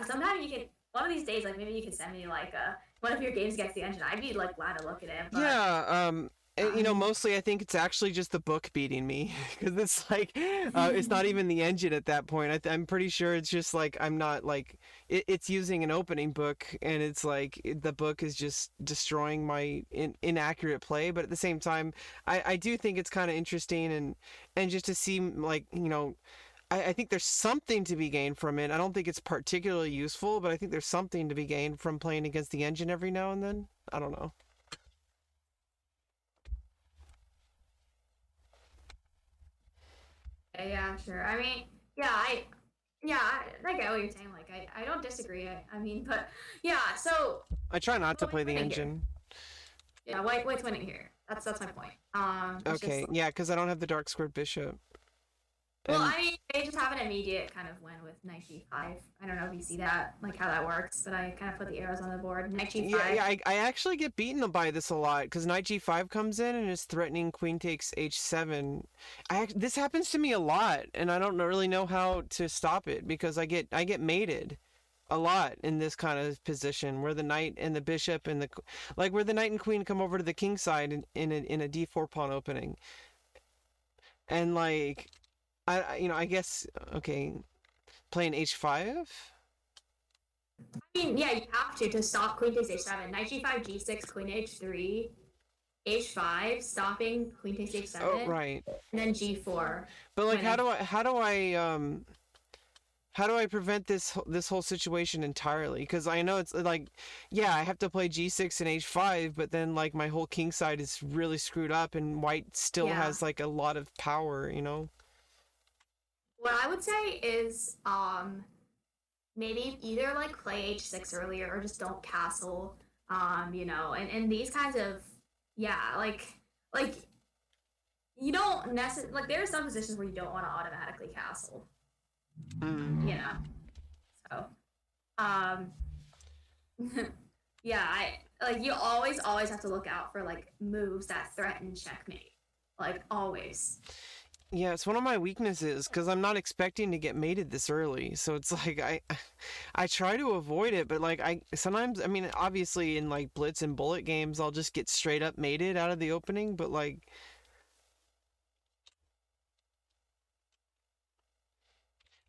sometime you can. One of these days, like maybe you can send me like one of your games against the engine. I'd be like glad to look at it, but Yeah, you know, um, mostly I think it's actually just the book beating me because it's like, it's not even the engine at that point. I'm pretty sure it's just like I'm not like it's using an opening book, and it's like the book is just destroying my inaccurate play. But at the same time, I do think it's kind of interesting, and just to see like, you know, I think there's something to be gained from it. I don't think it's particularly useful, but I think there's something to be gained from playing against the engine every now and then. I don't know. yeah, sure. I mean, yeah, I get what you're saying. Like, I don't disagree. I mean, but yeah. So, I try not to well, play the winning here. engine. Yeah, white's winning here. That's my point. It's just Okay, yeah, because I don't have the dark squared bishop. well, And I mean, they just have an immediate kind of win with knight g5. I don't know if you see that, like how that works, but I kind of put the arrows on the board. Knight yeah, g5. yeah, I actually get beaten by this a lot because knight g5 comes in and is threatening queen takes h7. This happens to me a lot, and I don't really know how to stop it because I get mated a lot in this kind of position where the knight and the bishop and the like where the knight and queen come over to the king side in a d4 pawn opening. And like you know, I guess okay, playing h5. I mean, yeah, you have to stop queen takes h7. Knight g5, g6, queen h3, h5, stopping queen takes Oh, h7, right. and then g4, But like winning. how do I prevent this whole situation entirely? Because I know it's like, yeah, I have to play g6 and h5, but then like my whole king side is really screwed up, and white still Yeah. has like a lot of power, you know? What I would say is maybe either like play h6 earlier or just don't castle. And these kinds of yeah, like you don't necessarily like there are some positions where you don't want to automatically castle, Mm. you know. So um yeah, I like you always have to look out for like moves that threaten checkmate. Like always. Yeah, it's one of my weaknesses because I'm not expecting to get mated this early. So it's like I try to avoid it, but like I sometimes, I mean, obviously in like blitz and bullet games I'll just get straight up mated out of the opening, but like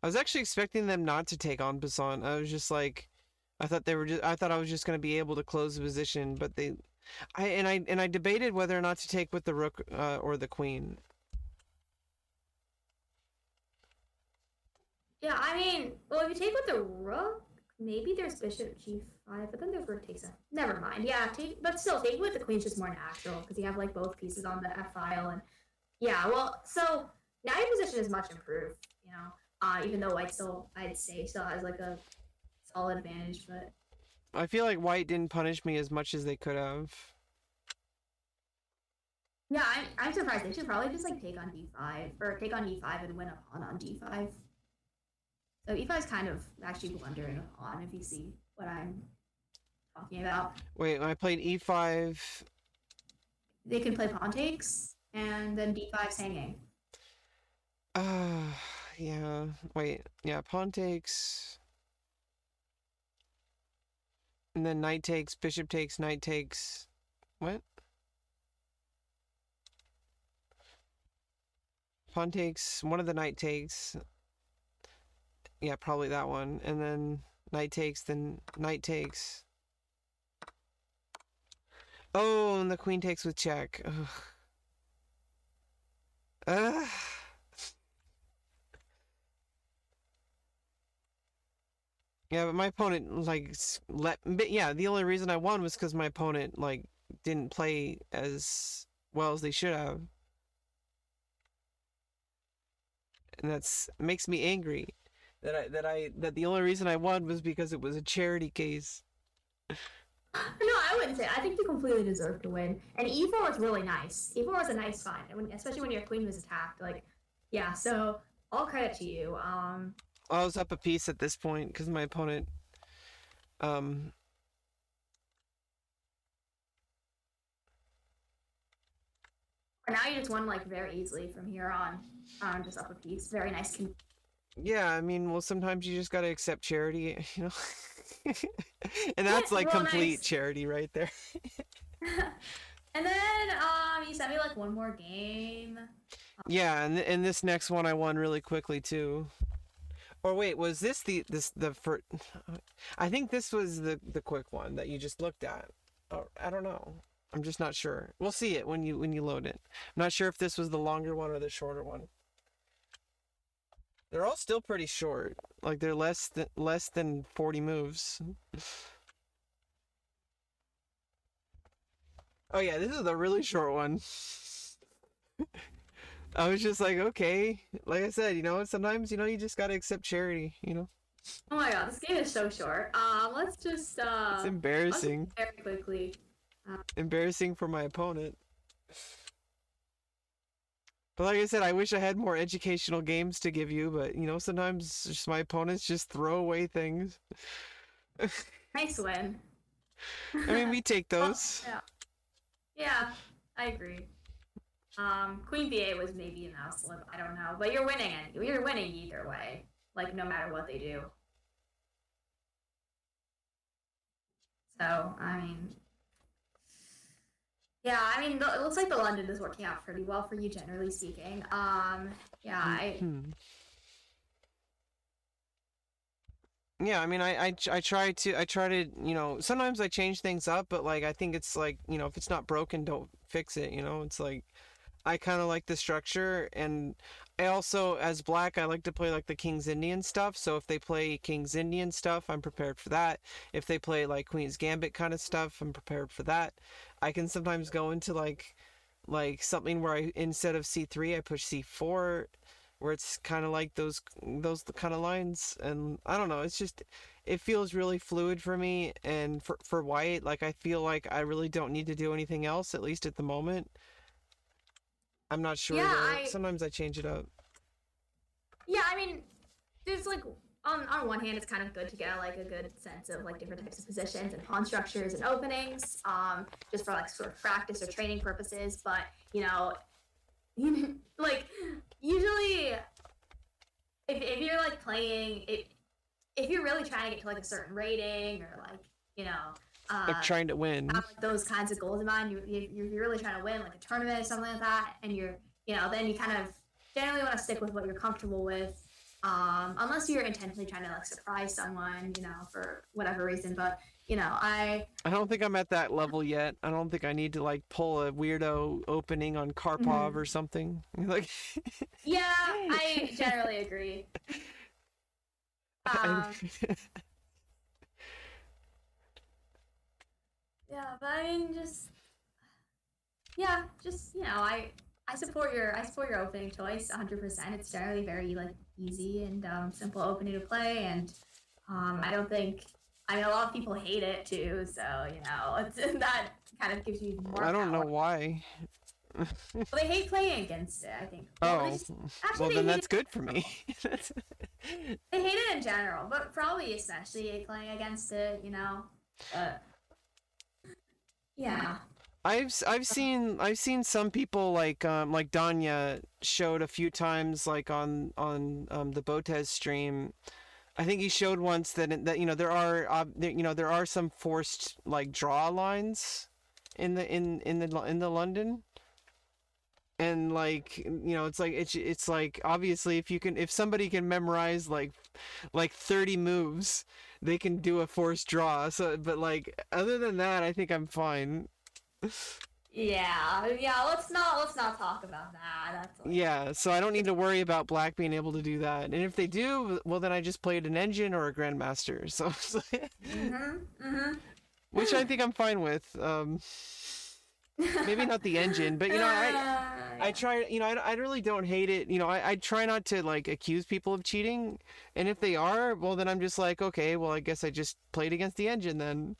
I was actually expecting them not to take on Basant. I was just like, I thought I was just gonna be able to close the position, but I debated whether or not to take with the rook or the queen. Yeah, I mean, well, if you take with the rook, maybe there's bishop g5, but then there's rook takes f. Never mind. Yeah, but still, taking with the queen's just more natural because you have like both pieces on the f file, and yeah. Well, so now your position is much improved. Even though white still, I'd say, still has like a solid advantage, but I feel like white didn't punish me as much as they could have. yeah, I'm surprised. They should probably just like take on d5 or take on e5 and win a pawn on d5. So e5 is kind of actually blundering a pawn if you see what I'm talking about. Wait, when I played e5. They can play pawn takes and then d5's hanging. Yeah. Wait, yeah, pawn takes. And then knight takes, bishop takes, knight takes. What? Pawn takes, one of the knight takes. Yeah, probably that one. And then knight takes, then knight takes. Oh, and the queen takes with check. Ugh. Ugh. Yeah, but my opponent, like, yeah, the only reason I won was because my opponent, like, didn't play as well as they should have. And that's makes me angry that the only reason I won was because it was a charity case. No, I wouldn't say. I think you completely deserve to win. And e4 was really nice. E4 was a nice find, especially when your queen was attacked. Like, yeah. So all credit to you. I was up a piece at this point because my opponent, now you just won like very easily from here on. Just up a piece. Very nice. Yeah, I mean, well, sometimes you just gotta accept charity, you know. And that's like well, complete nice. charity right there. And then you sent me like one more game. Yeah, and this next one I won really quickly too. Or wait, was this the first? I think this was the quick one that you just looked at. Oh, I don't know. I'm just not sure. We'll see it when you load it. I'm not sure if this was the longer one or the shorter one. They're all still pretty short. Like they're less than 40 moves. Oh yeah, this is the really short one. I was just like, okay. Like I said, sometimes, you just gotta accept charity, Oh my god, this game is so short. Let's just It's embarrassing. very quickly. Embarrassing for my opponent. But like I said, I wish I had more educational games to give you, but sometimes just my opponents just throw away things. Nice win. I mean, we take those. Yeah, I agree. Queen b8 was maybe an out slip. I don't know, but you're winning it. You're winning either way. Like no matter what they do. So I mean, yeah, I mean, it looks like the London is working out pretty well for you, generally speaking. Yeah, Yeah, I mean, I try to, sometimes I change things up, but like I think it's like, if it's not broken, don't fix it, It's like I kind of like the structure, and I also, as black, I like to play like the King's Indian stuff. So if they play King's Indian stuff, I'm prepared for that. If they play like Queen's Gambit kind of stuff, I'm prepared for that. I can sometimes go into like something where I, instead of c3, I push c4, where it's kind of like those kind of lines, and I don't know, it feels really fluid for me. And for white, like I feel like I really don't need to do anything else, at least at the moment. I'm not sure. Yeah, sometimes I change it up. Yeah, I mean, there's like on one hand, it's kind of good to get like a good sense of like different types of positions and pawn structures and openings, just for like sort of practice or training purposes. But like usually, if you're like playing, if you're really trying to get to like a certain rating or like like trying to win, have like those kinds of goals in mind, you're really trying to win like a tournament or something like that, and then you kind of generally want to stick with what you're comfortable with, unless you're intentionally trying to like surprise someone, for whatever reason. But I don't think I'm at that level yet. I don't think I need to like pull a weirdo opening on Karpov or something. Like, yeah, I generally agree. but I mean, just yeah, just I support your opening choice 100%. It's generally very like easy and simple opening to play, and I don't think I mean a lot of people hate it too, so that kind of gives you more I don't know power. why. Well, they hate playing against it, I think. Well, they Oh, just well actually then they hate that's it. good for me. They hate it in general, but probably especially hate playing against it. But yeah. I've seen some people like Danya showed a few times like on the Botez stream. I think he showed once that there are some forced like draw lines in the London, and like it's like obviously if somebody can memorize like 30 moves, they can do a forced draw. So but like other than that, I think I'm fine. Yeah. Let's not talk about that. That's like Yeah, so I don't need to worry about Black being able to do that. And if they do, well, then I just played an engine or a grandmaster. So, which I think I'm fine with. Maybe not the engine, but I yeah. try. I really don't hate it. I try not to like accuse people of cheating. And if they are, well, then I'm just like, okay, well, I guess I just played against the engine then.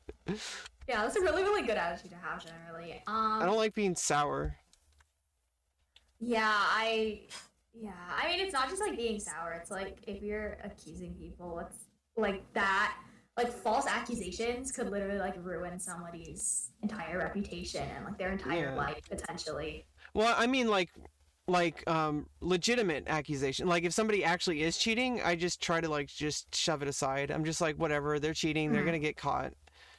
Yeah, that's a really, really good attitude to have generally. I don't like being sour. Yeah, I yeah. I mean, it's not just like being sour. It's like if you're accusing people, it's like that. Like false accusations could literally like ruin somebody's entire reputation and like their entire Yeah. life potentially. Well, I mean, legitimate accusation. Like if somebody actually is cheating, I just try to like just shove it aside. I'm just like, whatever, they're cheating, they're gonna Mhm. get caught.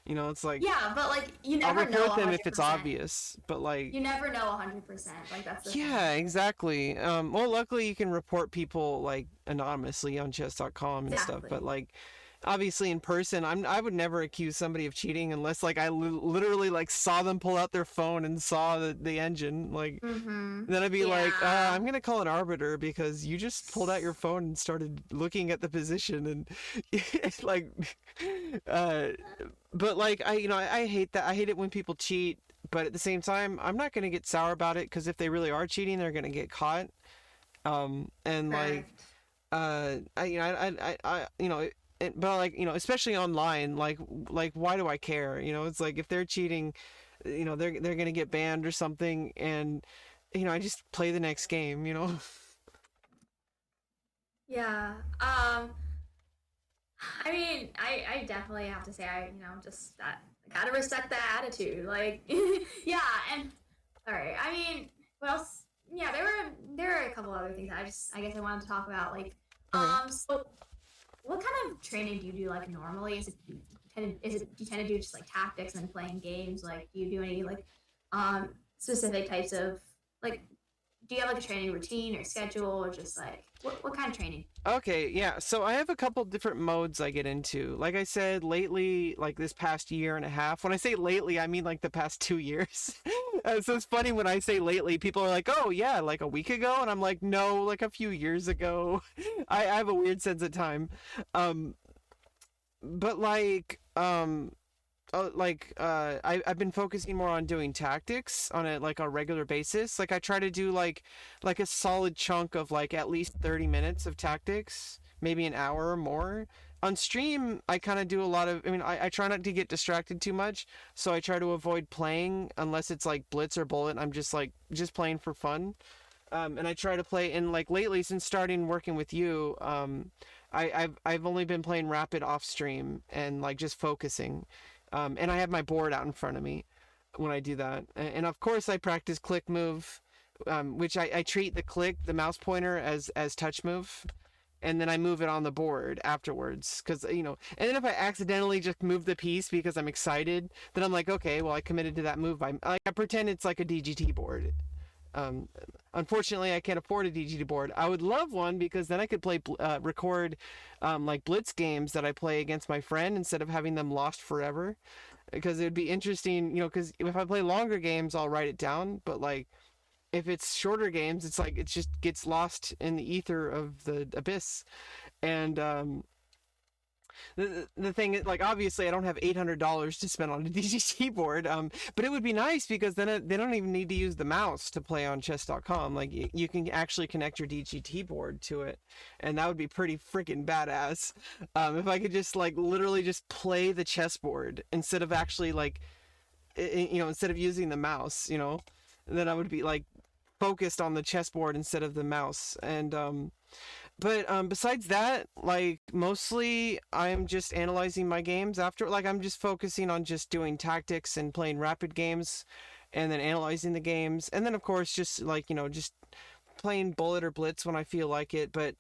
It's like Yeah, but like you I'll never know report a them if hundred it's percent. obvious. But like, You never know 100%. Like that's the yeah, thing. exactly. Well, luckily you can report people like anonymously on chess.com and stuff. But Exactly. like, obviously in person, I would never accuse somebody of cheating unless like I literally like saw them pull out their phone and saw the engine. Like, Mm-hmm. then I'd be like, Yeah. I'm gonna call an arbiter because you just pulled out your phone and started looking at the position and it's like, uh, but like I hate that. I hate it when people cheat. But at the same time, I'm not gonna get sour about it because if they really are cheating, they're gonna get caught. And like, Correct. I but like especially online, like why do I care? It's like if they're cheating, they're gonna get banned or something, and I just play the next game. Yeah. I mean, I definitely have to say just that I gotta respect that attitude. Like, yeah, and all right. I mean, what else? Yeah, there were a couple other things I guess I wanted to talk about. Like, Okay. so what kind of training do you do like normally? Do you tend to do just like tactics and playing games? Like, do you do any like specific types of like? Do you have like a training routine or schedule or just like what kind of training? Okay, yeah. So I have a couple different modes I get into. Like I said, lately, like this past year and a half. When I say lately, I mean like the past 2 years. So it's funny when I say lately, people are like, "Oh yeah, like a week ago," and I'm like, "No, like a few years ago." I have a weird sense of time. Um, but I've been focusing more on doing tactics on a regular basis. Like I try to do like a solid chunk of like at least 30 minutes of tactics, maybe an hour or more. On stream, I kind of do a lot of. I mean, I try not to get distracted too much, so I try to avoid playing unless it's like Blitz or Bullet. I'm just playing for fun. And I try to play. And like lately, since starting working with you, I've only been playing Rapid off stream and like just focusing. And I have my board out in front of me when I do that. And of course, I practice click move, which I treat the mouse pointer as touch move. And then I move it on the board afterwards, because And then if I accidentally just move the piece because I'm excited, then I'm like, okay, well I committed to that move. I pretend it's like a DGT board. Um, Unfortunately, I can't afford a DGT board. I would love one because then I could record like Blitz games that I play against my friend instead of having them lost forever. Because it would be interesting, because if I play longer games, I'll write it down. But like if it's shorter games, it's like it just gets lost in the ether of the abyss. And The thing is, like, obviously I don't have $800 to spend on a DGT board, but it would be nice because then they don't even need to use the mouse to play on chess.com. Like, you can actually connect your DGT board to it, and that would be pretty freaking badass. If I could just, like, literally just play the chessboard instead of actually, like, instead of using the mouse, then I would be, like, focused on the chessboard instead of the mouse. And but besides that, like, mostly I'm just analyzing my games after. Like, I'm just focusing on just doing tactics and playing rapid games, and then analyzing the games, and then of course just, like, just playing bullet or blitz when I feel like it. But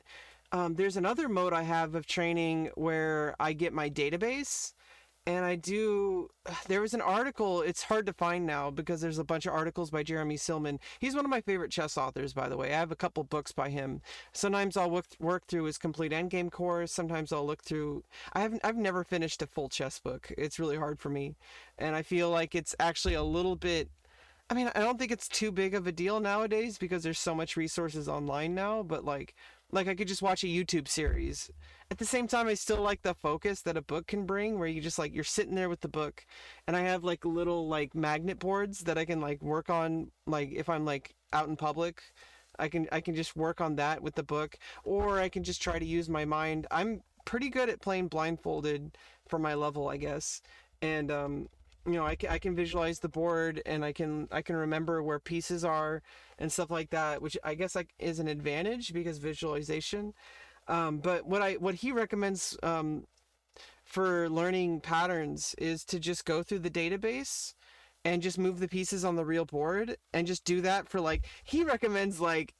there's another mode I have of training where I get my database, and I do. There was an article. It's hard to find now because there's a bunch of articles by Jeremy Silman. He's one of my favorite chess authors, by the way. I have a couple books by him. Sometimes I'll work through his complete endgame course. Sometimes I'll look through. I've never finished a full chess book. It's really hard for me, and I feel like it's actually a little bit. I mean, I don't think it's too big of a deal nowadays because there's so much resources online now, but like I could just watch a YouTube series. At the same time, I still like the focus that a book can bring, where you just, like, you're sitting there with the book, and I have, like, little, like, magnet boards that I can, like, work on, like, if I'm, like, out in public. I can just work on that with the book, or I can just try to use my mind. I'm pretty good at playing blindfolded for my level, I guess. And I can visualize the board, and I can remember where pieces are and stuff like that, which I guess, like, is an advantage because visualization. But what he recommends for learning patterns is to just go through the database and just move the pieces on the real board, and just do that for, like, he recommends, like,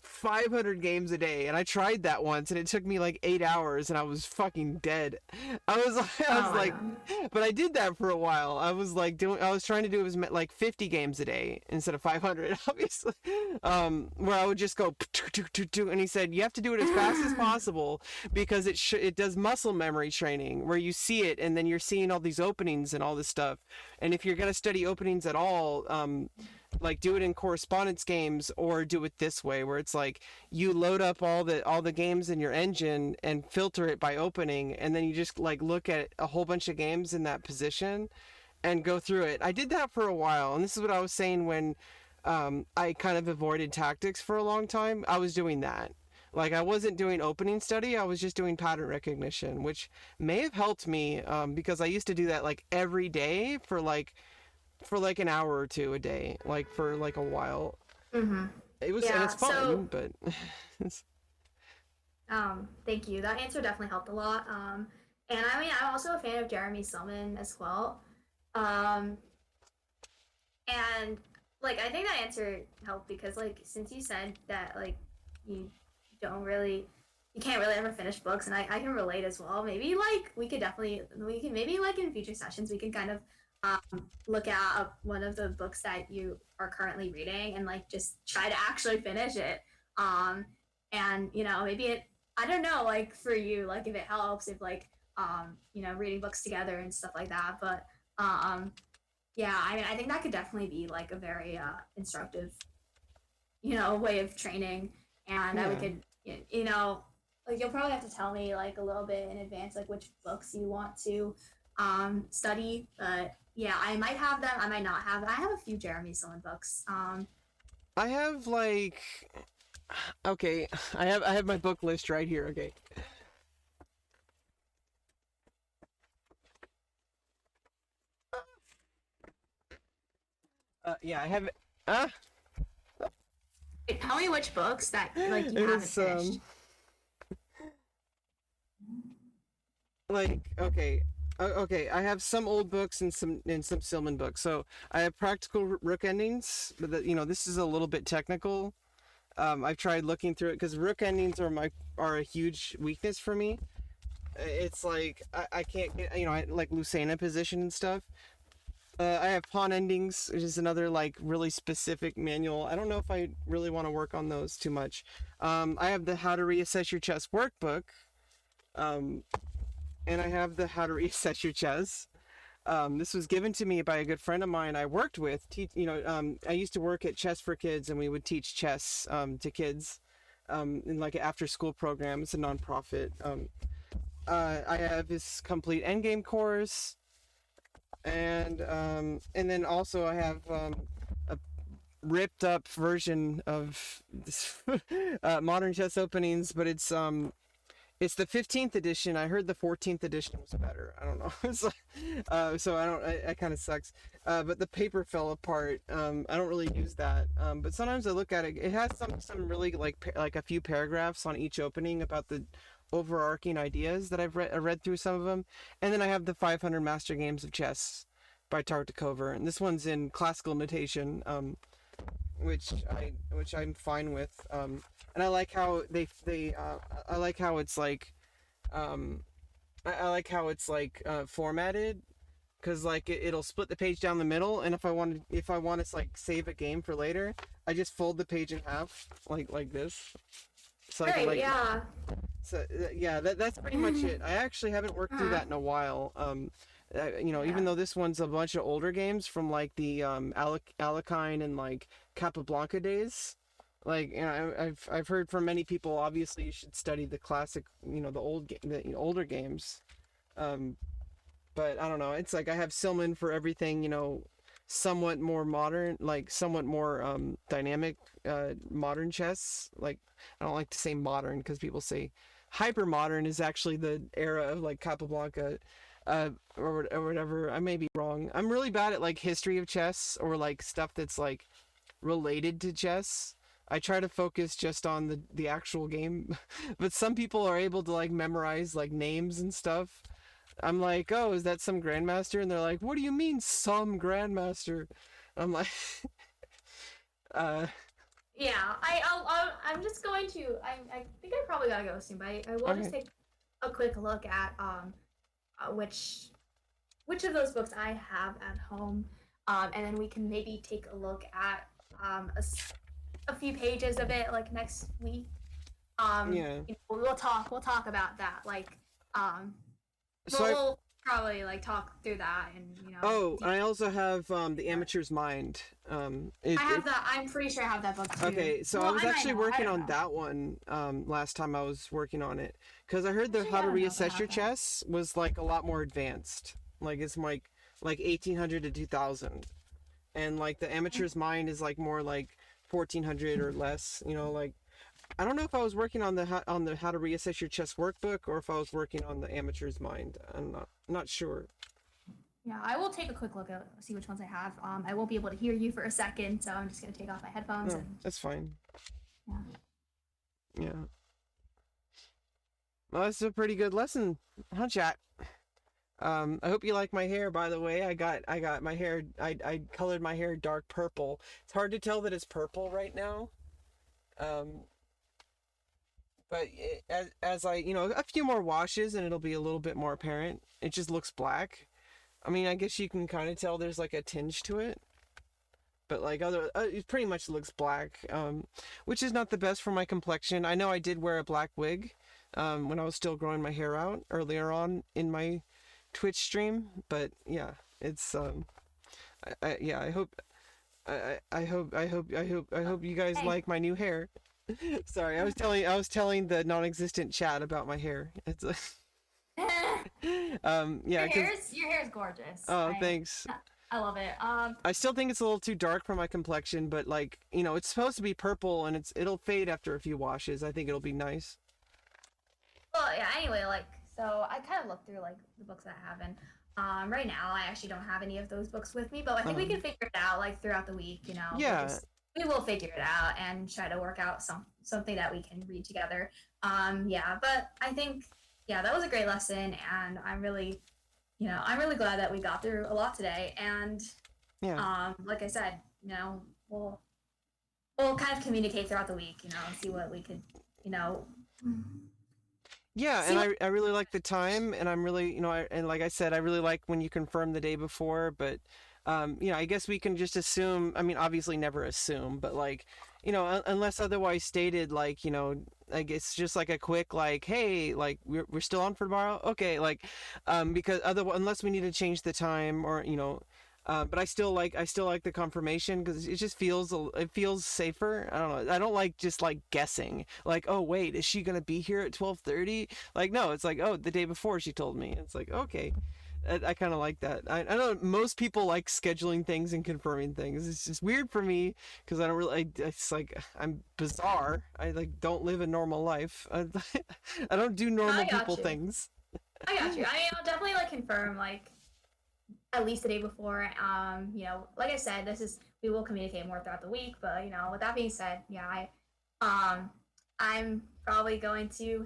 500 games a day, and I tried that once, and it took me like 8 hours, and I was fucking dead. I was Oh my like, god. but I did that for a while. I was trying to do, it was like 50 games a day instead of 500, obviously. Where I would just go, and he said you have to do it as fast as possible because it does muscle memory training, where you see it, and then you're seeing all these openings and all this stuff. And if you're gonna study openings at all, like, do it in correspondence games, or do it this way, where it's like you load up all the games in your engine and filter it by opening, and then you just, like, look at a whole bunch of games in that position and go through it. I did that for a while, and this is what I was saying when I kind of avoided tactics for a long time. I was doing that. Like, I wasn't doing opening study, I was just doing pattern recognition, which may have helped me, because I used to do that, like, every day for like an hour or two a day, like, for like a while. Mm-hmm. And Yeah. it's fun, So, but thank you. That answer definitely helped a lot. And I mean, I'm also a fan of Jeremy Silman as well. Um, and like, I think that answer helped because, like, since you said that, like, you don't really, you can't really ever finish books, and I can relate as well. Maybe, like, we can maybe, like, in future sessions, we can kind of look at one of the books that you are currently reading and, like, just try to actually finish it. Um, and maybe I don't know, like, for you, like, if it helps, if, like, reading books together and stuff like that. But um, yeah, I mean, I think that could definitely be, like, a very instructive, way of training. And that we yeah. could, like, you'll probably have to tell me, like, a little bit in advance, like, which books you want to study. But yeah, I might have them, I might not have them. I have a few Jeremy Silman books. I have, like, okay, I have my book list right here. Okay. Yeah, I have. Uh, Tell me which books that, like, you haven't it's finished. like, okay. Okay, I have some old books and some Silman books. So I have Practical Rook Endings, but this is a little bit technical. I've tried looking through it because rook endings are a huge weakness for me. It's like I can't get, I like Lucena position and stuff. I have pawn endings, which is another, like, really specific manual. I don't know if I really want to work on those too much. I have the How to Reassess Your Chess workbook, um, and I have the How to Reassess Your Chess. This was given to me by a good friend of mine I worked with. I used to work at Chess for Kids, and we would teach chess to kids in, like, an after-school program. It's a nonprofit. I have this complete endgame course, and then also I have a ripped up version of this modern chess openings, but it's the 15th edition. I heard the 14th edition was better. I don't know. It's like, so I don't. It kind of sucks. But the paper fell apart. I don't really use that. But sometimes I look at it. It has some really like a few paragraphs on each opening about the overarching ideas that I read through some of them, and then I have the 500 Master Games of Chess by Tartakover, and this one's in classical notation. Which I'm fine with. And I like how I like how it's like I like how it's like formatted, because like it'll split the page down the middle, and if I want to like save a game for later, I just fold the page in half like this. So I can Great, yeah. so yeah, that's pretty much it. I actually haven't worked through that in a while. Even though this one's a bunch of older games from like the Alekine and like Capablanca days, like I've heard from many people. Obviously, you should study the classic, the older games. But I don't know. It's like I have Silman for everything, somewhat more modern, like somewhat more dynamic modern chess. Like I don't like to say modern because people say hyper modern is actually the era of like Capablanca. Or whatever. I may be wrong. I'm really bad at like history of chess or like stuff that's like related to chess. I try to focus just on the actual game, but some people are able to like memorize like names and stuff. I'm like, oh, is that some grandmaster? And they're like, what do you mean some grandmaster? I'm like, uh, Yeah, I'm just going to. I think I probably gotta go soon, but I will just okay. take a quick look at which of those books I have at home, and then we can maybe take a look at a few pages of it like next week. Yeah. We'll talk about that. Like, So we'll probably like talk through that and oh, I also have the Amateur's Mind. I have that. I'm pretty sure I have that book too. Okay, so I Well, was I might actually not. I working don't on know. that one last time I was working on it, because I heard the Actually, How I to don't know if I Reassess have Your that. Chess was like a lot more advanced. Like it's like 1800 to 2000, and like the Amateur's Mind is like more like 1400 or less. Like I don't know if I was working on the How to Reassess Your Chess workbook or if I was working on the Amateur's Mind. I'm not sure. Yeah, I will take a quick look at see which ones I have. I won't be able to hear you for a second, so I'm just gonna take off my headphones No, and that's fine. yeah. Yeah. Well, that's a pretty good lesson, huh, chat? I hope you like my hair, by the way. I got my hair, I colored my hair dark purple. It's hard to tell that it's purple right now. Um, but as I, a few more washes and it'll be a little bit more apparent. It just looks black. I mean, I guess you can kind of tell there's like a tinge to it, but like it pretty much looks black. Which is not the best for my complexion. I know I did wear a black wig, when I was still growing my hair out earlier on in my Twitch stream, but yeah, it's yeah, I hope you guys Hey. like my new hair. Sorry, I was telling the non-existent chat about my hair. It's like, yeah, cuz Your hair is gorgeous. oh, thanks. I love it. I still think it's a little too dark for my complexion, but like, it's supposed to be purple and it'll fade after a few washes. I think it'll be nice. Well, yeah. Anyway, like, so I kind of looked through like the books that I have, and right now I actually don't have any of those books with me, but I think we Um, can figure it out like throughout the week. yeah, We will figure it out and try to work out something that we can read together. Yeah, but I think yeah, that was a great lesson, and I'm really glad that we got through a lot today. And yeah. like I said, we'll kind of communicate throughout the week, and see what we could, you know, Yeah, see and what. I really like the time, and I'm really, and like I said, I really like when you confirm the day before, but, I guess we can just assume, I mean, obviously never assume, but like, unless otherwise stated, like, like it's just like a quick, like, hey, like, we're still on for tomorrow? Okay, like, because otherwise, unless we need to change the time or, But I still like the confirmation because it just it feels safer. I don't know. I don't like just like guessing. Like, oh wait, is she gonna be here at 12:30? Like, no, it's like, oh, the day before she told me. It's like, okay. I kind of like that. I know most people like scheduling things and confirming things. It's just weird for me because I don't really. It's like I'm bizarre. I like don't live a normal life. I don't do normal I got people you. things. I got you. I mean, I'll definitely like confirm like at least the day before. Like I said, this is we will communicate more throughout the week. But with that being said, yeah, um I'm probably going to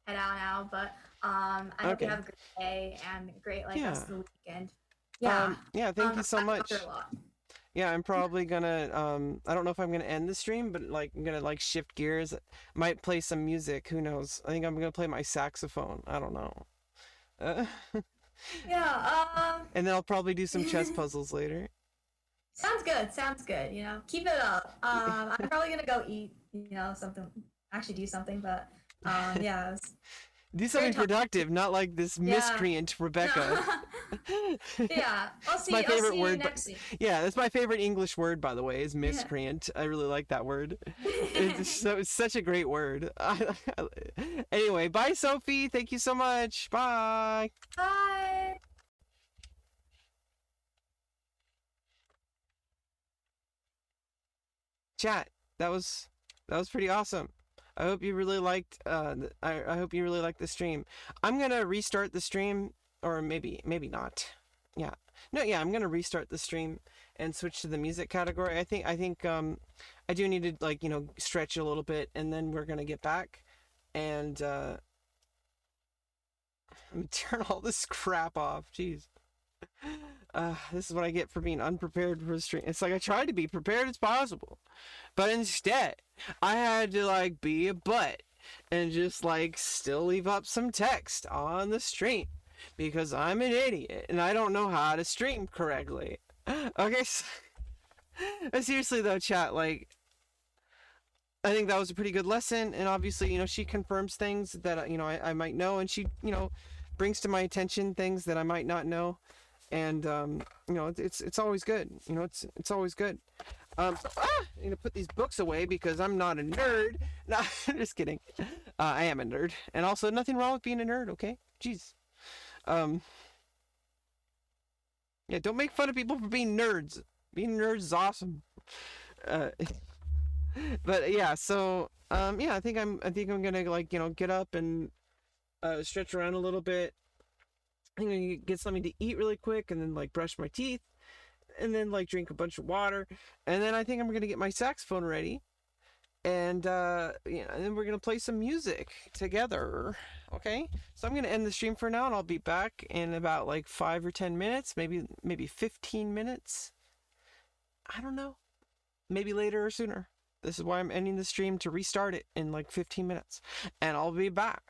head out now. But I hope you Okay. have a great day and a great like Yeah. rest of the weekend. Yeah. Yeah. Thank you so I talked much. a lot. Yeah, I'm probably gonna I don't know if I'm gonna end the stream, but like I'm gonna like shift gears. Might play some music, who knows? I think I'm gonna play my saxophone. I don't know. Uh, Yeah. and then I'll probably do some chess puzzles later. Sounds good. Sounds good. Keep it up. I'm probably gonna go eat. Something. Actually, do something. But yeah, it was Do great something talking. productive, not like this Yeah. miscreant No. Rebecca. Yeah. It's my I'll favorite see you word, but next week. yeah, that's my favorite English word, by the way, is Yeah. miscreant. I really like that word. It's such a great word. Anyway, bye, Sophie. Thank you so much. Bye. Bye. Chat. That was pretty awesome. I hope you really liked. I hope you really liked the stream. I'm gonna restart the stream, or maybe not. Yeah. No. Yeah. I'm gonna restart the stream and switch to the music category. I think I do need to like stretch a little bit, and then we're gonna get back. And let me turn all this crap off. Jeez. This is what I get for being unprepared for the stream. It's like I tried to be prepared as possible, but instead I had to like be a butt and just like still leave up some text on the stream because I'm an idiot and I don't know how to stream correctly. Okay, so, seriously though, chat, like I think that was a pretty good lesson, and obviously, she confirms things that I might know, and she brings to my attention things that I might not know, and it's always good. It's always good. I need to put these books away because I'm not a nerd. No, just kidding. I am a nerd, and also nothing wrong with being a nerd. Okay, jeez. Um, yeah, don't make fun of people for being nerds. Being nerds is awesome. Uh, but yeah, so yeah, I think I'm gonna like get up and stretch around a little bit. I'm gonna get something to eat really quick, and then like brush my teeth, and then like drink a bunch of water, and then I think I'm gonna get my saxophone ready, and and then we're gonna play some music together. Okay, so I'm gonna end the stream for now, and I'll be back in about like 5 or 10 minutes, maybe 15 minutes. I don't know, maybe later or sooner. This is why I'm ending the stream to restart it in like 15 minutes, and I'll be back.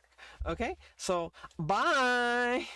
Okay, so bye.